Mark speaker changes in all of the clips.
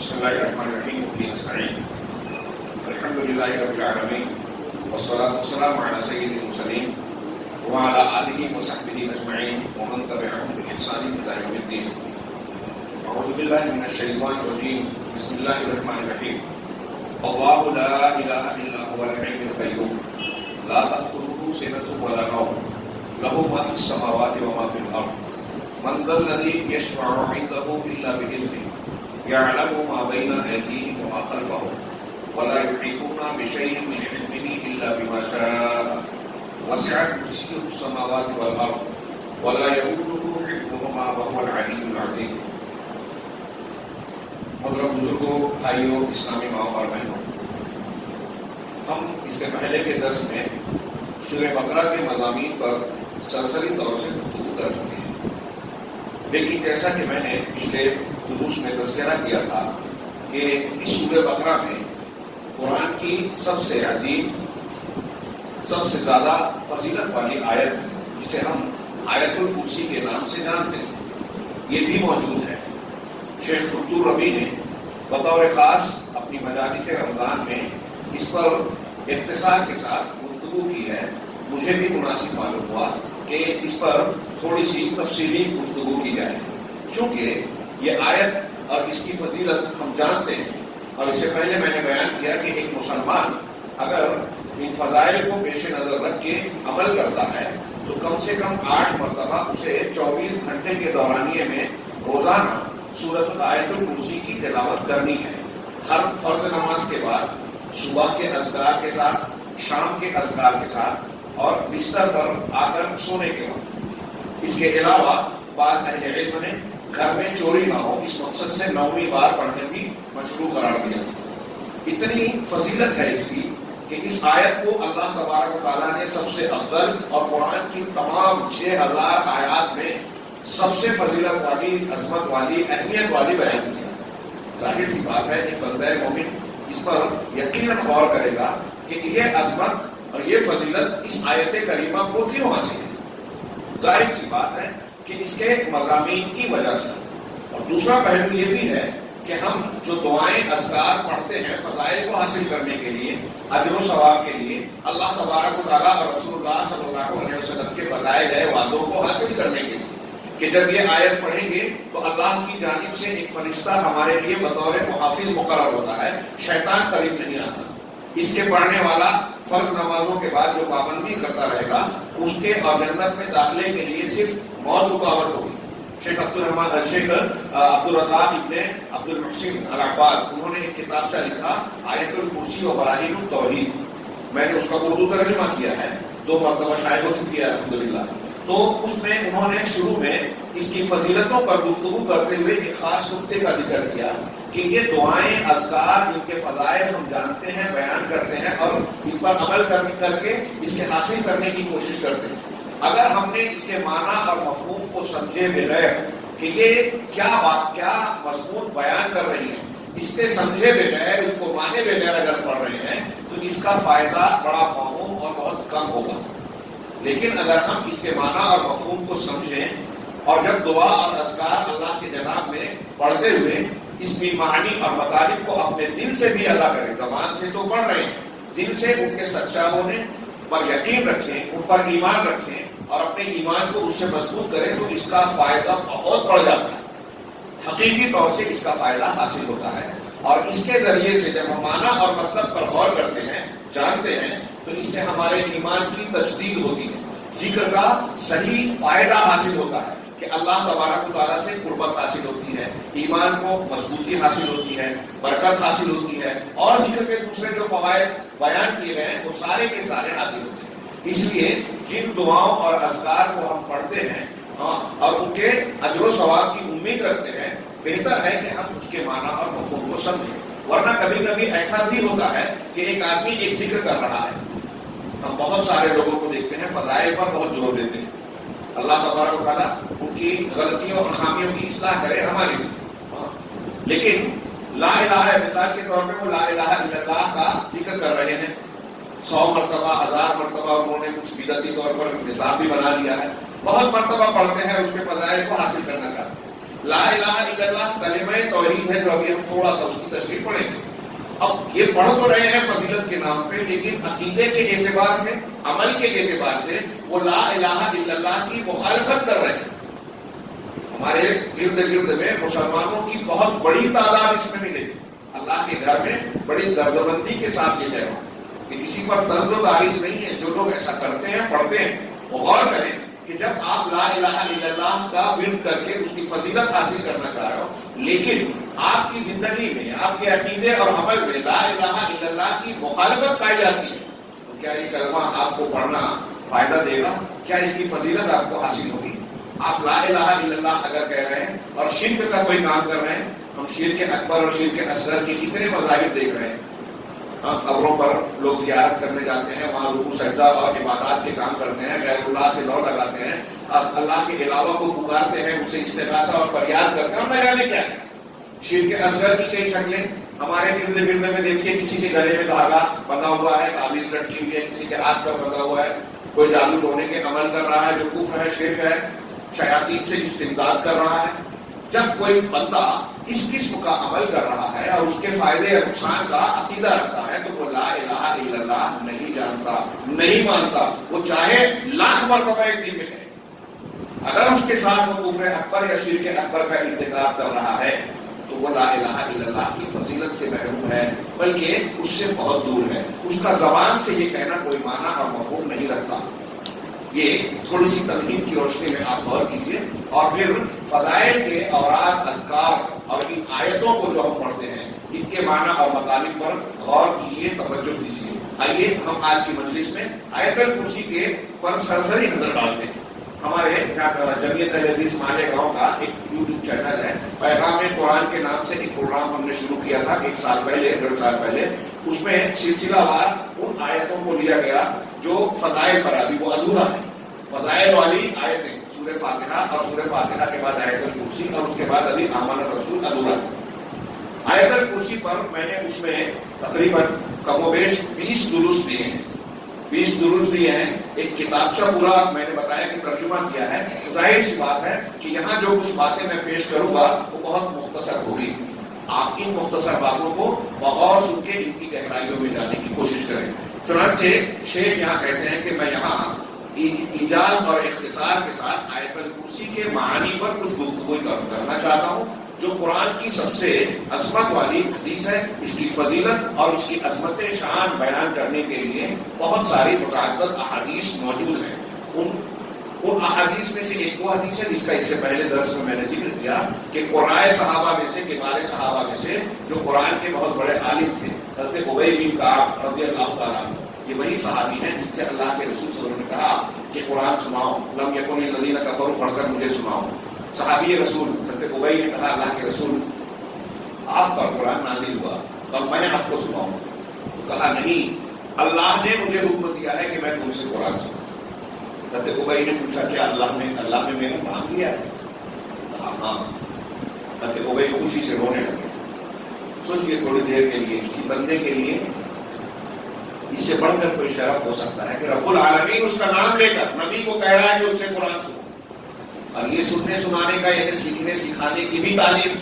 Speaker 1: بسم الله الرحمن الرحيم وبه نستعين الحمد لله رب العالمين والصلاة والسلام على سيد المرسلين وعلى آله وصحبه أجمعين ومن تبعهم بإحسان إلى يوم الدين. أعوذ بالله من الشيطان الرجيم. بسم الله الرحمن الرحيم. الله لا إله إلا هو الحي القيوم لا تأخذه سنة ولا نوم له ما في السماوات وما في الأرض من ذا الذي يشفع عنده إلا بإذنه يعلم ما بين أيديهم وما خلفهم ولا يحيطون بشيء من علمه إلا بما شاء وسع كرسيه السماوات والأرض ولا يؤوده حفظهما وهو العلي العظيم. محترم بزرگوں، بھائیوں، اسلامی ماؤں اور بہنوں، ہم اس سے پہلے کے درس میں سورہ بقرہ کے مضامین پر سرسری طور سے گفتگو کر چکے ہیں، لیکن جیسا کہ میں نے پچھلے دروس میں تذکرہ کیا تھا کہ اس سورہ بقرہ میں قرآن کی سب سے عظیم، سب سے زیادہ فضیلت والی آیت جسے ہم آیت الکرسی کے نام سے جانتے ہیں، یہ بھی موجود ہے. شیخ دکتور ربی نے بطور خاص اپنی مجالس رمضان میں اس پر اختصار کے ساتھ گفتگو کی ہے. مجھے بھی مناسب معلوم ہوا کہ اس پر تھوڑی سی تفصیلی گفتگو کی جائے، چونکہ یہ آیت اور اس کی فضیلت ہم جانتے ہیں، اور اس سے پہلے میں نے بیان کیا کہ ایک مسلمان اگر ان فضائل کو پیش نظر رکھ کے عمل کرتا ہے تو کم سے کم 8 مرتبہ اسے 24 گھنٹے کے دورانیے میں روزانہ سورۃ آیت الکرسی کی تلاوت کرنی ہے. ہر فرض نماز کے بعد، صبح کے اذکار کے ساتھ، شام کے اذکار کے ساتھ، اور بستر پر آ کر سونے کے وقت. اس کے علاوہ بعض اہل علم نے گھر میں چوری نہ ہو اس مقصد سے 9ویں بار پڑھنے بھی مشروع قرار دیا. اتنی فضیلت ہے اس کی کہ اس آیت کو اللہ تبارک و تعالیٰ نے سب سے افضل اور قرآن کی تمام 6000 آیات میں سب سے فضیلت والی، عظمت والی، اہمیت والی بیان کیا. ظاہر سی بات ہے کہ بندہ مومن اس پر یقیناً غور کرے گا کہ یہ عظمت اور یہ فضیلت اس آیت کریمہ کو کیوں حاصل ہے. ظاہر سی بات ہے کہ اس کے مضامین کی وجہ سے. اور دوسرا پہلو یہ بھی ہے کہ ہم جو دعائیں اذکار پڑھتے ہیں فضائل کو حاصل کرنے کے لیے، اجر و ثواب کے لیے، اللہ تبارک و تعالیٰ اور رسول اللہ صلی اللہ علیہ وسلم کے بتائے گئے وعدوں کو حاصل کرنے کے لیے، کہ جب یہ آیت پڑھیں گے تو اللہ کی جانب سے ایک فرشتہ ہمارے لیے بطور محافظ مقرر ہوتا ہے، شیطان قریب نہیں آتا. اس کے پڑھنے والا فرض نمازوں کے بعد جو پابندی کرتا رہے گا اس کے اور جنت میں داخلے کے لیے صرف موت رکاوٹ ہوگی. شیخ عبدالرزاق ابن عبد المحسن العباد، انہوں نے ایک کتابچہ لکھا آیت الکرسی و براہین التوحید. میں نے اس کا اردو ترجمہ کیا ہے، 2 مرتبہ شائع ہو چکی ہے الحمدللہ. تو اس میں انہوں نے شروع میں اس کی فضیلتوں پر گفتگو کرتے ہوئے ایک خاص نقطے کا ذکر کیا کہ یہ دعائیں، اذکار، ان کے فضائل ہم جانتے ہیں، بیان کرتے ہیں اور ان پر عمل کر کے اس کے حاصل کرنے کی کوشش کرتے ہیں. اگر ہم نے اس کے معنی اور مفہوم کو سمجھے بغیر کہ یہ کیا مضمون بیان کر رہی ہیں، اس کے سمجھے بغیر، اس کو مانے بغیر اگر پڑھ رہے ہیں تو اس کا فائدہ بڑا معموم اور بہت کم ہوگا. لیکن اگر ہم اس کے معنی اور مفہوم کو سمجھیں اور جب دعا اور اذکار اللہ کے جناب میں پڑھتے ہوئے اس کی معنی اور مطالب کو اپنے دل سے بھی ادا کریں، زبان سے تو پڑھ رہے ہیں، دل سے ان کے سچا ہونے پر یقین رکھیں، ان پر ایمان رکھیں اور اپنے ایمان کو اس سے مضبوط کریں تو اس کا فائدہ بہت بڑھ جاتا ہے. حقیقی طور سے اس کا فائدہ حاصل ہوتا ہے. اور اس کے ذریعے سے جب ہم معنی اور مطلب پر غور کرتے ہیں، جانتے ہیں، تو اس سے ہمارے ایمان کی تجدید ہوتی ہے، ذکر کا صحیح فائدہ حاصل ہوتا ہے کہ اللہ تبارک و تعالیٰ سے قربت حاصل ہوتی ہے، ایمان کو مضبوطی حاصل ہوتی ہے، برکت حاصل ہوتی ہے، اور ذکر کے دوسرے جو فوائد بیان کیے گئے ہیں وہ سارے کے سارے حاصل ہوتے ہیں. اس لیے جن دعاؤں اور اذکار کو ہم پڑھتے ہیں اور ان کے اجر و ثواب کی امید رکھتے ہیں، بہتر ہے کہ ہم اس کے معنی اور مفہوم کو سمجھیں. ورنہ کبھی کبھی ایسا بھی ہوتا ہے کہ ایک آدمی ایک ذکر کر رہا ہے، ہم بہت سارے لوگوں کو دیکھتے ہیں فضائل پر بہت زور دیتے ہیں، اللہ تبارک و تعالیٰ ان کی غلطیوں اور خامیوں کی اصلاح کرے ہمارے لیے. لیکن لا الہ، مثال کے طور پہ وہ لا الہ الا اللہ کا ذکر کر رہے ہیں 100 مرتبہ، 1000 مرتبہ، انہوں نے کچھ بدعتی طور پر نصاب بھی بنا لیا ہے، بہت مرتبہ پڑھتے ہیں، اس کے فضائل کو حاصل کرنا چاہتے ہیں. لا الہ الا اللہ کلمہ توحید ہے جو ابھی ہم تھوڑا سا اس کی تشریح پڑھیں گے. اب یہ پڑھ تو رہے ہیں فضیلت کے نام پہ، لیکن عقیدے کے اعتبار سے، عمل کے اعتبار سے وہ لا الہ الا اللہ کی مخالفت کر رہے ہیں. ہمارے ارد گرد میں مسلمانوں کی بہت بڑی تعداد اس میں ملے. اللہ کے گھر میں بڑی دردمندی کے ساتھ یہ کہہ رہا ہوں کہ کسی پر طرز و تعریض نہیں ہے. جو لوگ ایسا کرتے ہیں، پڑھتے ہیں، وہ غور کریں کہ جب آپ لا الہ الا اللہ کا ورد کر کے اس کی فضیلت حاصل کرنا چاہ رہے ہو، لیکن آپ کی زندگی میں، آپ کے عقیدے اور عمل میں لا الہ الا اللہ کی مخالفت پائی جاتی ہے، تو کیا یہ کلمہ آپ کو پڑھنا فائدہ دے گا؟ کیا اس کی فضیلت آپ کو حاصل ہوگی؟ آپ لا الہ الا اللہ اگر کہہ رہے ہیں اور شرک کا کوئی کام کر رہے ہیں، ہم شرک اکبر اور شرک اصغر کے کتنے مذاہب دیکھ رہے ہیں. قبروں پر لوگ زیارت کرنے جاتے ہیں، وہاں رکوع سجدہ اور عبادات کے کام کرتے ہیں، غیر اللہ سے لو لگاتے ہیں، اللہ کے علاوہ کو پکارتے ہیں، ان سے استغاثہ اور فریاد کرتے ہیں، اور نہ جانے کیا ہے. شرک اصغر کی کئی شکلیں ہمارے ارد گرد میں دیکھیے. کسی کے گلے میں دھاگا بندھا ہوا ہے، تعویذ لٹکی ہوئی ہے، کسی کے ہاتھ پر بندھا ہوا ہے، کوئی جادو ٹونے کے عمل کر رہا ہے جو کفر ہے، شرک ہے، شیاطین سے استمداد کر رہا ہے. جب کوئی بندہ اس قسم کا عمل کر رہا ہے اور اس کے فائدے اور نقصان کا عقیدہ رکھتا ہے، تو وہ لا الہ الا اللہ نہیں جانتا، نہیں مانتا، وہ چاہے لاکھ مرتبہ ایک دن میں کہے. اگر اس کے ساتھ وہ کفر اکبر یا شرک اکبر کا ارتکاب کر رہا ہے تو وہ لا الہ الا اللہ کی فضیلت سے محروم ہے، بلکہ اس سے بہت دور ہے. اس کا زبان سے یہ کہنا کوئی معنی اور مفہوم نہیں رکھتا. یہ تھوڑی سی تمہید کی روشنی میں آپ غور کیجیے، اور پھر فضائل کے اوراد، اذکار اور ان آیتوں کو جو ہم پڑھتے ہیں، ان کے معنی اور مطالب پر غور کیجیے، توجہ دیجیے. آئیے ہم آج کی مجلس میں آیت الکرسی کے پر سرسری نظر ڈالتے ہیں. ہمارے جمعیت اہل حدیث مالیگاؤں کا ایک یوٹیوب چینل ہے، پیغام قرآن کے نام سے ایک پروگرام ہم نے شروع کیا تھا 1 سال پہلے، 1.5 سال پہلے. اس میں سلسلہ وار ان آیتوں کو لیا گیا جو فضائل پر، ابھی وہ ادھورا ہے. فضائل والی آیتیں سورہ فاتحہ، اور سورہ فاتحہ کے بعد آیت الکرسی، اور اس کے بعد ابھی آمن الرسول ادھورا ہے. آیت الکرسی پر میں نے اس میں تقریباً کم و بیش 20 دروس دیے ہیں. 20 دروس دیے ہیں. ایک کتابچہ پورا میں نے بتایا کہ ترجمہ کیا ہے. ظاہر سی بات ہے کہ یہاں جو کچھ باتیں میں پیش کروں گا وہ بہت مختصر ہوگی. آپ ان مختصر باتوں کو بغور سن کے ان کی گہرائیوں میں جانے کی کوشش کریں. چنانچہ شیخ یہاں کہتے ہیں کہ میں یہاں ایجاز اور اختصار کے ساتھ آیت الکرسی کے معانی پر کچھ گفتگو کرنا چاہتا ہوں، جو قرآن کی سب سے عظمت والی حدیث ہے. اس کی فضیلت اور اس کی عظمت شان بیان کرنے کے لیے بہت ساری متعدد احادیث موجود ہیں. ان احادیث میں سے ایک وہ حدیث ہے جس کا اس سے پہلے درس میں نے ذکر کیا کہ قرائے صحابہ میں سے، کبار صحابہ میں سے جو قرآن کے بہت بڑے عالم تھے، حضرت ابی بن کعب رضی اللہ تعالیٰ عنہ، یہ وہی صحابی ہیں جن سے اللہ کے رسول صلی اللہ علیہ وسلم نے کہا کہ قرآن سناؤ، لم یکن الذین کفروا پڑھ کر مجھے سناؤ. صحابی رسول حضرت ابی نے کہا اللہ کے رسول آپ پر قرآن نازل ہوا اور میں آپ کو سناؤں. تو کہا نہیں، اللہ نے مجھے حکم دیا ہے کہ میں تم سے قرآن سناؤں. حضرت ابی نے پوچھا کیا اللہ نے میرا نام لیا ہے؟ کہا ہاں. حضرت ابی خوشی سے رونے لگے. سوچئے تھوڑی دیر کے لیے کسی بندے کے لیے اس سے بڑھ کر کوئی شرف ہو سکتا ہے کہ رب العالمین اس کا نام لے کر نبی کو کہہ رہا ہے کہ اس سے قرآن سنو. اور یہ سننے سنانے کا، یعنی سیکھنے سکھانے کی بھی تعلیم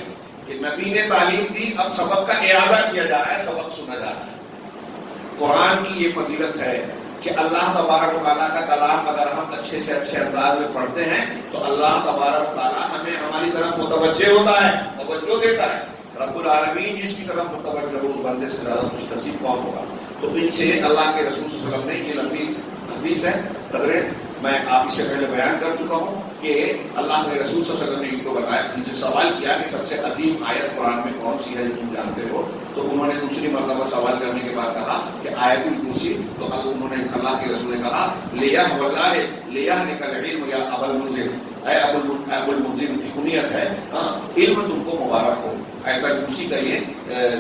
Speaker 1: کہ نبی نے تعلیم دی، اب سبق کا اعادہ کیا جا رہا ہے، سبق سنا جا رہا ہے. قرآن کی یہ فضیلت ہے کہ اللہ تبارک و تعالیٰ کا کلام اگر ہم اچھے سے اچھے انداز میں پڑھتے ہیں تو اللہ تبارک و تعالیٰ ہمیں ہماری طرف متوجہ ہوتا ہے، توجہ دیتا ہے. رب العالمین جس کی طرف متوجہ ہو اس بندے سے زیادہ خوش نصیب کون ہوگا. تو ان سے اللہ کے رسول صلی اللہ علیہ وسلم نے یہ لمبی حدیث ہے، قدرے میں آپ اس سے پہلے بیان کر چکا ہوں کہ اللہ کے رسول صلی اللہ علیہ وسلم نے ان کو بتایا، ان سے سوال کیا کہ سب سے عظیم آیت قرآن میں کون سی ہے جو تم جانتے ہو. تو انہوں نے دوسری مرتبہ سوال کرنے کے بعد کہا کہ آیت الکرسی. تو انہوں نے اللہ کے رسول نے کہا لیہ واللہ لیہ نکل علم یا ابو المنذر، اے ابو المنذر ان کی کنیت ہے، علم تم کو مبارک ہو. آیت الکرسی کا یہ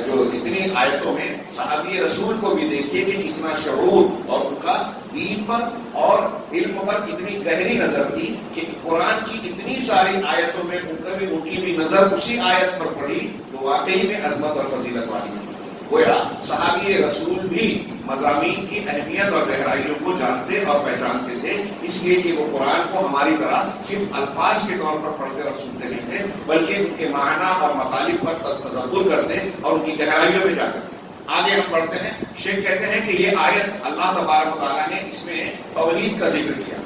Speaker 1: جو اتنی آیتوں میں صحابی رسول کو بھی دیکھیے کہ کتنا شعور اور ان کا دین پر اور علم پر کتنی گہری نظر تھی کہ قرآن کی اتنی ساری آیتوں میں ان کی بھی نظر اسی آیت پر پڑی جو واقعی میں عظمت اور فضیلت والی تھی. گویا صحابی رسول بھی مضامین کی اہمیت اور گہرائیوں کو جانتے اور پہچانتے تھے، اس لیے کہ وہ قرآن کو ہماری طرح صرف الفاظ کے طور پر پڑھتے اور سنتے نہیں تھے، بلکہ ان کے معنی اور مطالب پر تدبر کرتے اور ان کی گہرائیوں میں جاتے تھے۔ آگے ہم پڑھتے ہیں، شیخ کہتے ہیں کہ یہ آیت اللہ تبارک و تعالیٰ نے اس میں توحید کا ذکر کیا،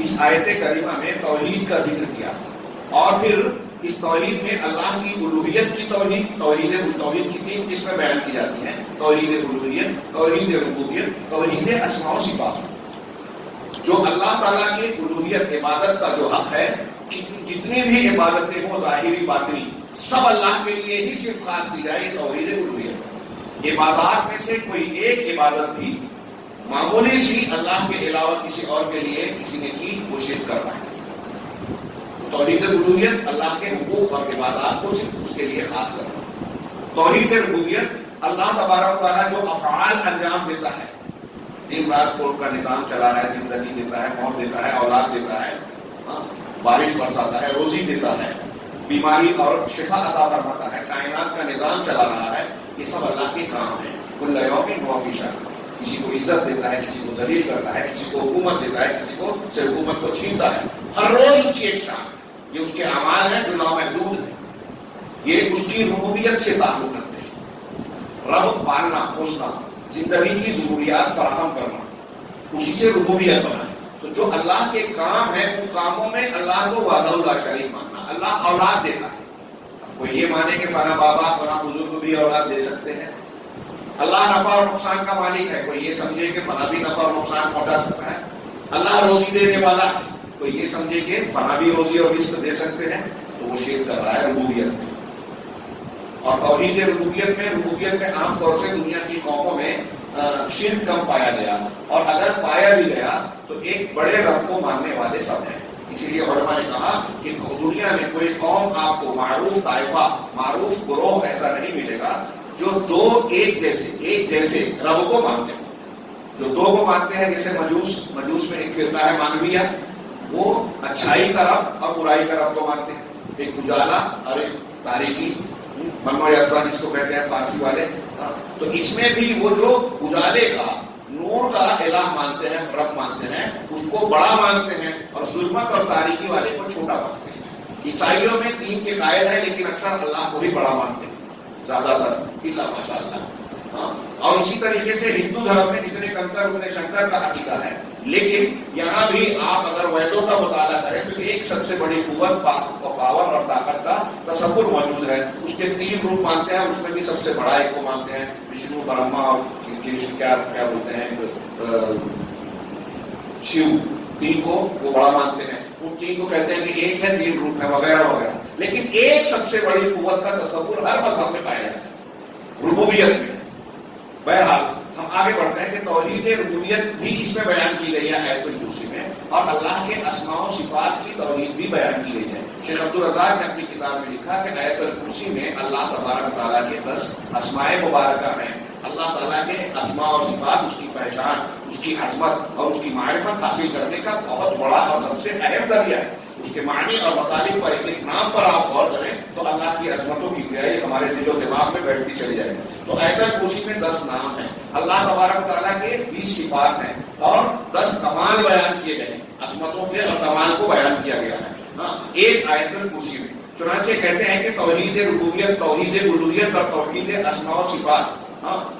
Speaker 1: اس آیت کریمہ میں توحید کا ذکر کیا، اور پھر اس توحید میں اللہ کی الوہیت کی توحید کی تین قسمیں بیان کی جاتی ہیں: توحید الوہیت، توحید ربوبیت، توحید اسماء و صفات۔ جو اللہ تعالیٰ کی الوہیت، عبادت کا جو حق ہے، جتنی بھی عبادتیں ہوں ظاہری باطنی، سب اللہ کے لیے ہی صرف خاص کی جائے، یہ توحید الوہیت ہے۔ عبادات میں سے کوئی ایک عبادت بھی معمولی سی اللہ کے علاوہ کسی اور کے لیے کسی نے کی، وہ شرک کر رہا ہے۔ توحید الوہیت اللہ کے حقوق اور عبادات کو صرف اس کے لیے خاص کرنا۔ توحید ربوبیت اللہ تبارک و تعالیٰ جو افعال انجام دیتا ہے، دن رات کو ان کا نظام چلا رہا ہے، زندگی دیتا ہے، موت دیتا ہے، اولاد دیتا ہے، بارش برساتا ہے، روزی دیتا ہے، بیماری اور شفا عطا فرماتا ہے، کائنات کا نظام چلا رہا ہے، یہ سب اللہ کے کام ہیں۔ کل یوم ہوا فی شأن، کسی کو عزت دیتا ہے، کسی کو ذلیل کرتا ہے، کسی کو حکومت دیتا ہے، کسی کو سے حکومت کو چھینتا ہے، ہر روز اس کی ایک شان، یہ اس کے اعمال ہیں جو لامحدود ہیں، یہ اس کی ربوبیت سے تعلق رکھتے ہیں۔ رب پالنا، پوسنا، زندگی کی ضروریات فراہم کرنا، اسی سے ربوبیت بنا ہے۔ تو جو اللہ کے کام ہیں، ان کاموں میں اللہ کو وحدہ لا شریک ماننا۔ اللہ اولاد دیتا ہے، کوئی یہ مانے کہ فلاں بابا فلاں بزرگ بھی اولاد دے سکتے ہیں۔ اللہ نفع اور نقصان کا مالک ہے، کوئی یہ سمجھے کہ فلاں بھی نفع اور نقصان پہنچا سکتا ہے۔ اللہ روزی دینے والا ہے، کوئی یہ سمجھے کہ فلاں بھی روزی اور رزق دے سکتے ہیں، تو وہ شرک کر رہا ہے ربوبیت میں۔ اور توحید ربوبیت میں عام طور سے دنیا کی قوموں میں شرک کم پایا گیا، اور اگر پایا بھی گیا تو ایک بڑے رب کو ماننے والے سب ہیں۔ اسی لیے علماء نے کہا کہ دنیا میں کوئی قوم آپ کو معروف طائفہ، معروف گروہ ایسا نہیں ملے گا جو دو ایک جیسے رب کو مانتے ہیں۔ جو دو کو مانتے ہیں، جیسے مجوس میں ایک فرقہ ہے مانویہ، وہ اچھائی کا رب اور برائی کا رب کو مانتے ہیں، ایک اجالا اور ایک تاریکی، منو یسرا جس کو کہتے ہیں فارسی والے۔ تو اس میں بھی وہ جو اجالے کا، نور کا الہ مانتے ہیں، رب مانتے ہیں، اس کو بڑا مانتے ہیں، اور ظلمت اور تاریکی والے کو چھوٹا مانتے ہیں۔ عیسائیوں میں دین کے قائل ہیں، لیکن اکثر اللہ کو ہی بڑا مانتے ہیں، زیادہ تر، الا ماشاء اللہ۔ اور اسی طریقے سے ہندو دھرم میں جتنے کنکر اتنے شنکر کا عقیدہ ہے، لیکن یہاں بھی آپ اگر ویدوں کا مطالعہ کریں تو ایک سب سے بڑی قوت، پاور اور طاقت کا تصور موجود ہے۔ اس کے تین روپ مانتے ہیں، اس میں بھی سب سے بڑا ایک کو مانتے ہیں، وشنو، برہما اور کیا بولتے ہیں، شیو، تین کو وہ بڑا مانتے ہیں۔ ان تین کو کہتے ہیں کہ ایک ہے، تین روپ ہے، وغیرہ وغیرہ۔ لیکن ایک سب سے بڑی قوت کا تصور ہر مذہب میں پایا جاتا ہے، ربوبیت میں۔ بہرحال ہم آگے بڑھتے ہیں کہ توحید ربوبیت بھی اس میں بیان کی گئی ہے آیت الکرسی میں، اور اللہ کے اسماء و صفات کی توحید بھی بیان کی گئی ہے۔ شیخ عبدالرزاق نے اپنی کتاب میں لکھا کہ آیت الکرسی میں اللہ تبارک تعالیٰ کے 10 اسماء مبارکہ ہیں۔ اللہ تعالیٰ کے اسماء اور صفات، اس کی پہچان، اس کی عظمت اور اس کی معرفت حاصل کرنے کا بہت بڑا اور سب سے اہم ذریعہ ہے۔ اس کے معنی اور مطالب پر ایک ایک نام پر آپ غور کریں تو اللہ کی عظمتوں کی گہرائی ہمارے دل و دماغ میں بیٹھتی چلی جائے گی۔ تو آیت الکرسی میں 10 نام ہیں، اللہ تبارک تعالیٰ کے 20 صفات ہیں، اور 10 کمال بیان کیے گئے ہیں، عظمتوں کے اور کمال کو بیان کیا گیا ہے ایک آیت الکرسی میں۔ چنانچہ کہتے ہیں کہ توحید ربوبیت، توحید الوہیت اور توحید اسماء و صفات،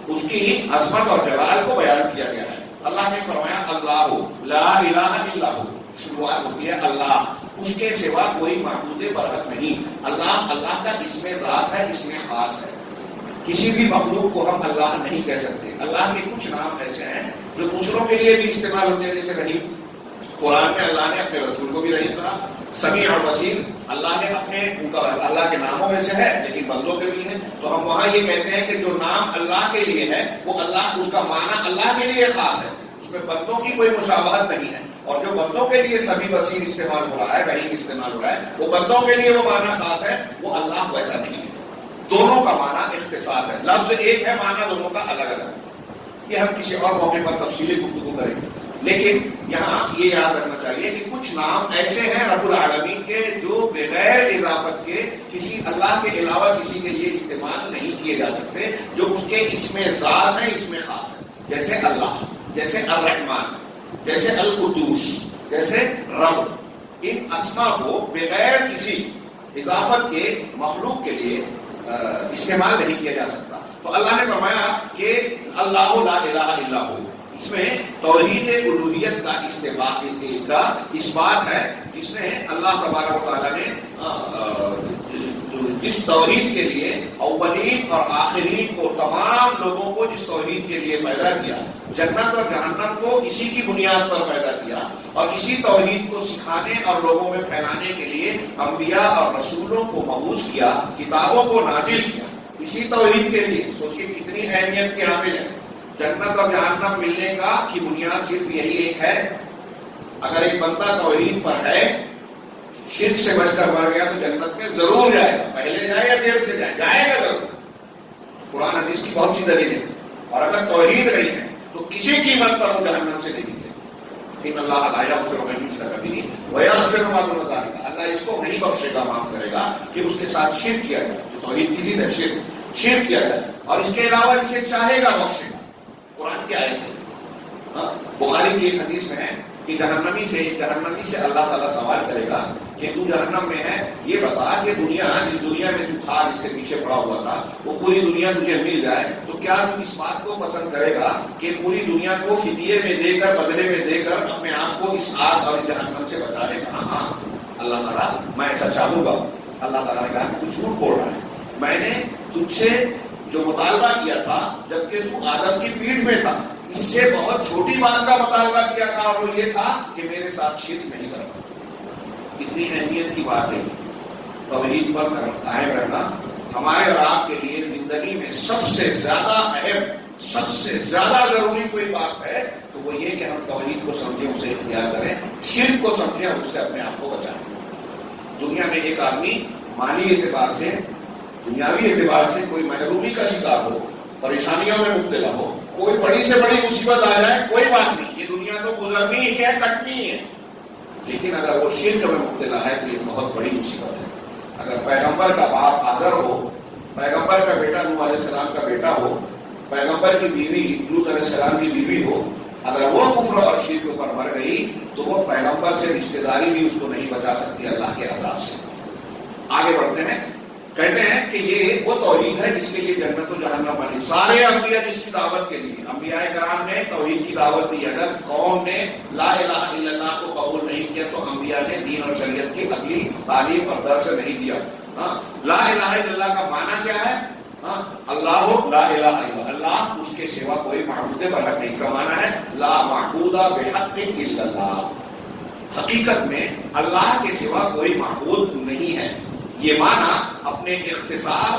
Speaker 1: اس کی عظمت اور جلال کو بیان کیا گیا ہے۔ اللہ نے فرمایا اللہ لا الہ الا ہو، شروعات ہوتی ہے اللہ، اس کے سوا کوئی معبود برحق نہیں۔ اللہ کا اسم ذات ہے، اسم خاص ہے، کسی بھی مخلوق کو ہم اللہ نہیں کہہ سکتے۔ اللہ کے کچھ نام ایسے ہیں جو دوسروں کے لیے بھی استعمال ہوتے ہیں، جیسے رحیم، قرآن میں اللہ نے اپنے رسول کو بھی رحیم کہا۔ سمیع اور بصیر اللہ نے اللہ کے ناموں میں سے ہے، لیکن بندوں کے بھی ہیں، تو ہم وہاں یہ کہتے ہیں کہ جو نام اللہ کے لیے ہے وہ اللہ، اس کا معنی اللہ کے لیے خاص ہے، اس میں بندوں کی کوئی مشابہت نہیں ہے۔ اور جو بندوں کے لیے سمیع بصیر استعمال ہو رہا ہے، رحیم استعمال ہو رہا ہے، وہ بندوں کے لیے وہ معنی خاص ہے، وہ اللہ کو ایسا نہیں ہے۔ دونوں کا معنی اختصاص ہے، لفظ ایک ہے، معنی دونوں کا الگ الگ ہے۔ یہ ہم کسی اور موقع پر تفصیلی گفتگو کریں گے۔ لیکن یہاں یہ یاد رکھنا چاہیے کہ کچھ نام ایسے ہیں رب العالمین کے جو بغیر اضافت کے کسی اللہ کے علاوہ کسی کے لیے استعمال نہیں کیے جا سکتے، جو اس کے اسم ذات ہیں، اسم خاص ہے، جیسے اللہ، جیسے الرحمن، جیسے القدوس، جیسے رب۔ ان اسما کو بغیر کسی اضافت کے مخلوق کے لیے استعمال نہیں کیا جا سکتا۔ تو اللہ نے فرمایا کہ اللہ لا الہ الا ہو، اس میں توحید الوہیت کا اثبات ہے، جس میں اللہ تبارک و تعالیٰ نے جس توحید کے لیے اولین اور آخرین کو، تمام لوگوں کو جس توحید کے لیے پیدا کیا، جنت اور جہنم کو اسی کی بنیاد پر پیدا کیا، اور اسی توحید کو سکھانے اور لوگوں میں پھیلانے کے لیے انبیاء اور رسولوں کو مبعوث کیا، کتابوں کو نازل کیا، اسی توحید کے لیے۔ سوچئے کتنی اہمیت کے حامل ہے۔ جنت اور جہنم ملنے کا کی بنیاد صرف یہی ایک ہے، اگر ایک بندہ توحید پر ہے، شرک سے بچ کر مر گیا تو جنت میں ضرور جائے گا، پہلے جائے یا دیر سے جائے گا ضرور۔ قرآن حدیث کی بہت سی دلیل ہے، اور اگر توحید نہیں ہے تو کسی قیمت پر وہ جہنم سے نہیں نکلے گا۔ ان اللہ لا یغفر ان یشرک بہ ویغفر ما دون ذلک، اللہ اس کو نہیں بخشے گا، معاف کرے گا کہ اس کے ساتھ شرک کیا جائے، جو توحید کسی نے شرک کیا جائے، اور اس کے علاوہ جسے چاہے گا بخشے گا۔ قرآن کی آیت ہے، بخاری کی ایک حدیث میں ہے کہ جہنمی سے اللہ تعالیٰ سوال کرے گا کہ تو جہنم میں ہے، یہ بتا کہ جس دنیا میں تو تھا، جس کے پیچھے پڑا ہوا تھا، وہ پوری دنیا تجھے مل جائے تو کیا تو اس بات کو پسند کرے گا کہ پوری دنیا کو فدیے میں دے کر، بدلے میں دے کر اپنے آپ کو اس آگ اور اس جہنم سے بچا لے گا؟ ہاں اللہ تعالیٰ، میں ایسا چاہوں گا۔ اللہ تعالیٰ نے کہا کہ تو جھوٹ بول رہا ہے، میں نے تجھ سے جو مطالبہ کیا تھا جبکہ تو آدم کی پیٹھ میں تھا، اس سے بہت چھوٹی بات کا مطالبہ کیا تھا، اور وہ یہ تھا کہ میرے ساتھ شرک نہیں کرنا۔ کتنی اہمیت کی بات ہے، توحید پر قائم رہنا ہمارے اور آپ کے لیے زندگی میں سب سے زیادہ اہم، سب سے زیادہ ضروری کوئی بات ہے تو وہ یہ کہ ہم توحید کو سمجھیں، اسے اختیار کریں، شرک کو سمجھیں، اس سے اپنے آپ کو بچائیں۔ دنیا میں ایک آدمی مالی اعتبار سے، دنیاوی اعتبار سے کوئی محرومی کا شکار ہو، پریشانیوں میں مبتلا ہو، کوئی بڑی سے بڑی مصیبت آ جائے، کوئی بات نہیں، یہ دنیا تو گزرنی ہے، کٹنی ہے، لیکن اگر وہ شرک میں مبتلا ہے تو یہ بہت بڑی مصیبت ہے۔ اگر پیغمبر کا باپ آزر ہو، پیغمبر کا بیٹا نوح علیہ السلام کا بیٹا ہو، پیغمبر کی بیوی لوط علیہ السلام کی بیوی ہو، اگر وہ کفر اور شرک پر مر گئی تو وہ پیغمبر سے رشتہ داری بھی اس کو نہیں بچا سکتی اللہ کے عذاب سے۔ آگے بڑھتے ہیں، کہتے ہیں کہ یہ وہ توحید ہے جس کے لیے جنت و جہنم بنی۔ سارے انبیاء جس کی دعوت کے لیے، انبیاء کرام نے توحید کی دعوت دی، اگر قوم نے لا الہ الا اللہ کو قبول نہیں کیا تو انبیاء نے دین اور شریعت کی اگلی تعلیم اور درس نہیں دیا۔ لا الہ الا اللہ کا معنی کیا ہے؟ اللہ لا الہ الا اللہ، اس کے سوا کوئی معبود برحق نہیں۔ اس کا معنی ہے لا معبود بحق الا اللہ، حقیقت میں اللہ کے سوا کوئی معبود نہیں ہے۔ یہ معنی اپنے اختصار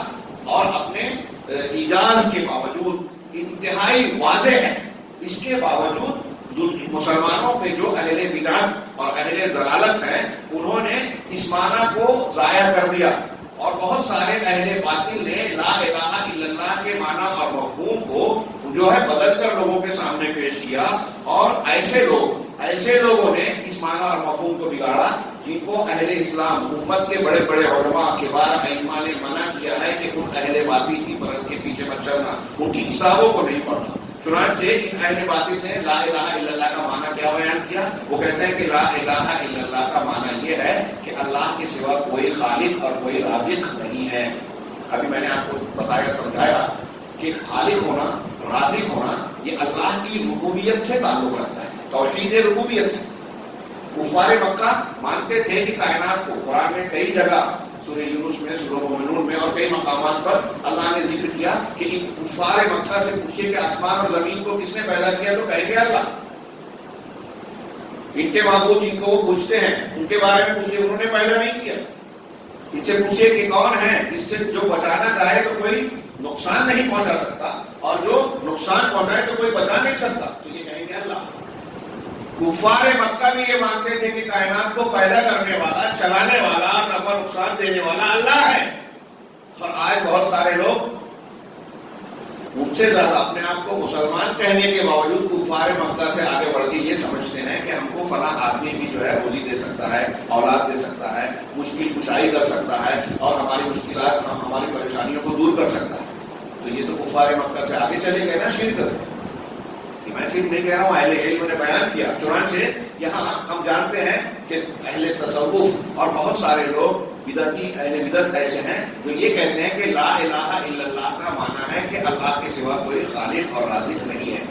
Speaker 1: اور اپنے ایجاز کے باوجود انتہائی واضح ہے۔ اس کے باوجود مسلمانوں میں جو اہل بدعت اور اہل ضلالت ہیں، انہوں نے اس معنی کو ضائع کر دیا، اور بہت سارے اہل باطل نے لا الہ الا اللہ کے معنی اور مفہوم کو جو ہے بدل کر لوگوں کے سامنے پیش کیا، اور ایسے لوگوں نے اس معنی اور مفہوم کو بگاڑا جن کو اہل اسلام، امت کے بڑے بڑے علماء کبار ائمہ نے منع کیا ہے کہ ان اہل باطل کی پرت کے پیچھے مت چلنا، ان کی کتابوں کو نہیں پڑھنا۔ چنانچہ ان اہل باطل نے لا الہ الا اللہ کا معنی کیا بیان کیا؟ وہ کہتے ہیں کہ لا الہ الا اللہ کا معنی یہ ہے کہ اللہ کے سوا کوئی خالق اور کوئی رازق نہیں ہے۔ ابھی میں نے آپ کو بتایا، سمجھایا کہ خالق ہونا، رازق ہونا، یہ اللہ کی ربوبیت سے تعلق رکھتا ہے، توحید ربوبیت سے۔ کفار مکہ مانتے تھے کہ کائنات کو، قرآن میں کئی جگہ، سورہ یونس میں، سورہ مومنون میں اور کئی مقامات پر اللہ نے ذکر کیا کہ ان کفار مکہ سے پوچھے کہ آسمان اور زمین کو کس نے پیدا کیا، تو کہیں گے اللہ۔ ان کے معبود جن کو وہ پوچھتے ہیں ان کے بارے میں پوچھے، انہوں نے پیدا نہیں کیا۔ ان سے پوچھے کہ کون ہے جس سے جو بچانا چاہے تو کوئی نقصان نہیں پہنچا سکتا، اور جو نقصان پہنچائے تو کوئی بچا نہیں سکتا، تو یہ کہیں گے اللہ۔ کفار مکہ بھی یہ مانتے تھے کہ کائنات کو پیدا کرنے والا، چلانے والا، نفع نقصان دینے والا اللہ ہے، اور آج بہت سارے لوگ ان سے زیادہ اپنے آپ کو مسلمان کہنے کے باوجود کفار مکہ سے آگے بڑھ کے یہ سمجھتے ہیں کہ ہم کو فلاں آدمی بھی جو ہے روزی دے سکتا ہے، اولاد دے سکتا ہے، مشکل کشائی کر سکتا ہے اور ہماری مشکلات، ہماری پریشانیوں کو دور کر سکتا ہے. تو یہ تو کفار مکہ سے آگے چلے گئے نا شرک کرنے. میں صرف نہیں کہہ رہا ہوں، اہل علم نے بیان کیا. چنانچہ یہاں ہم جانتے ہیں کہ اہل تصوف اور بہت سارے لوگ بدعتی اہل بدعت ایسے ہیں جو یہ کہتے ہیں کہ لا الہ الا اللہ کا معنی ہے کہ اللہ کے سوا کوئی خالق اور رازق نہیں ہے.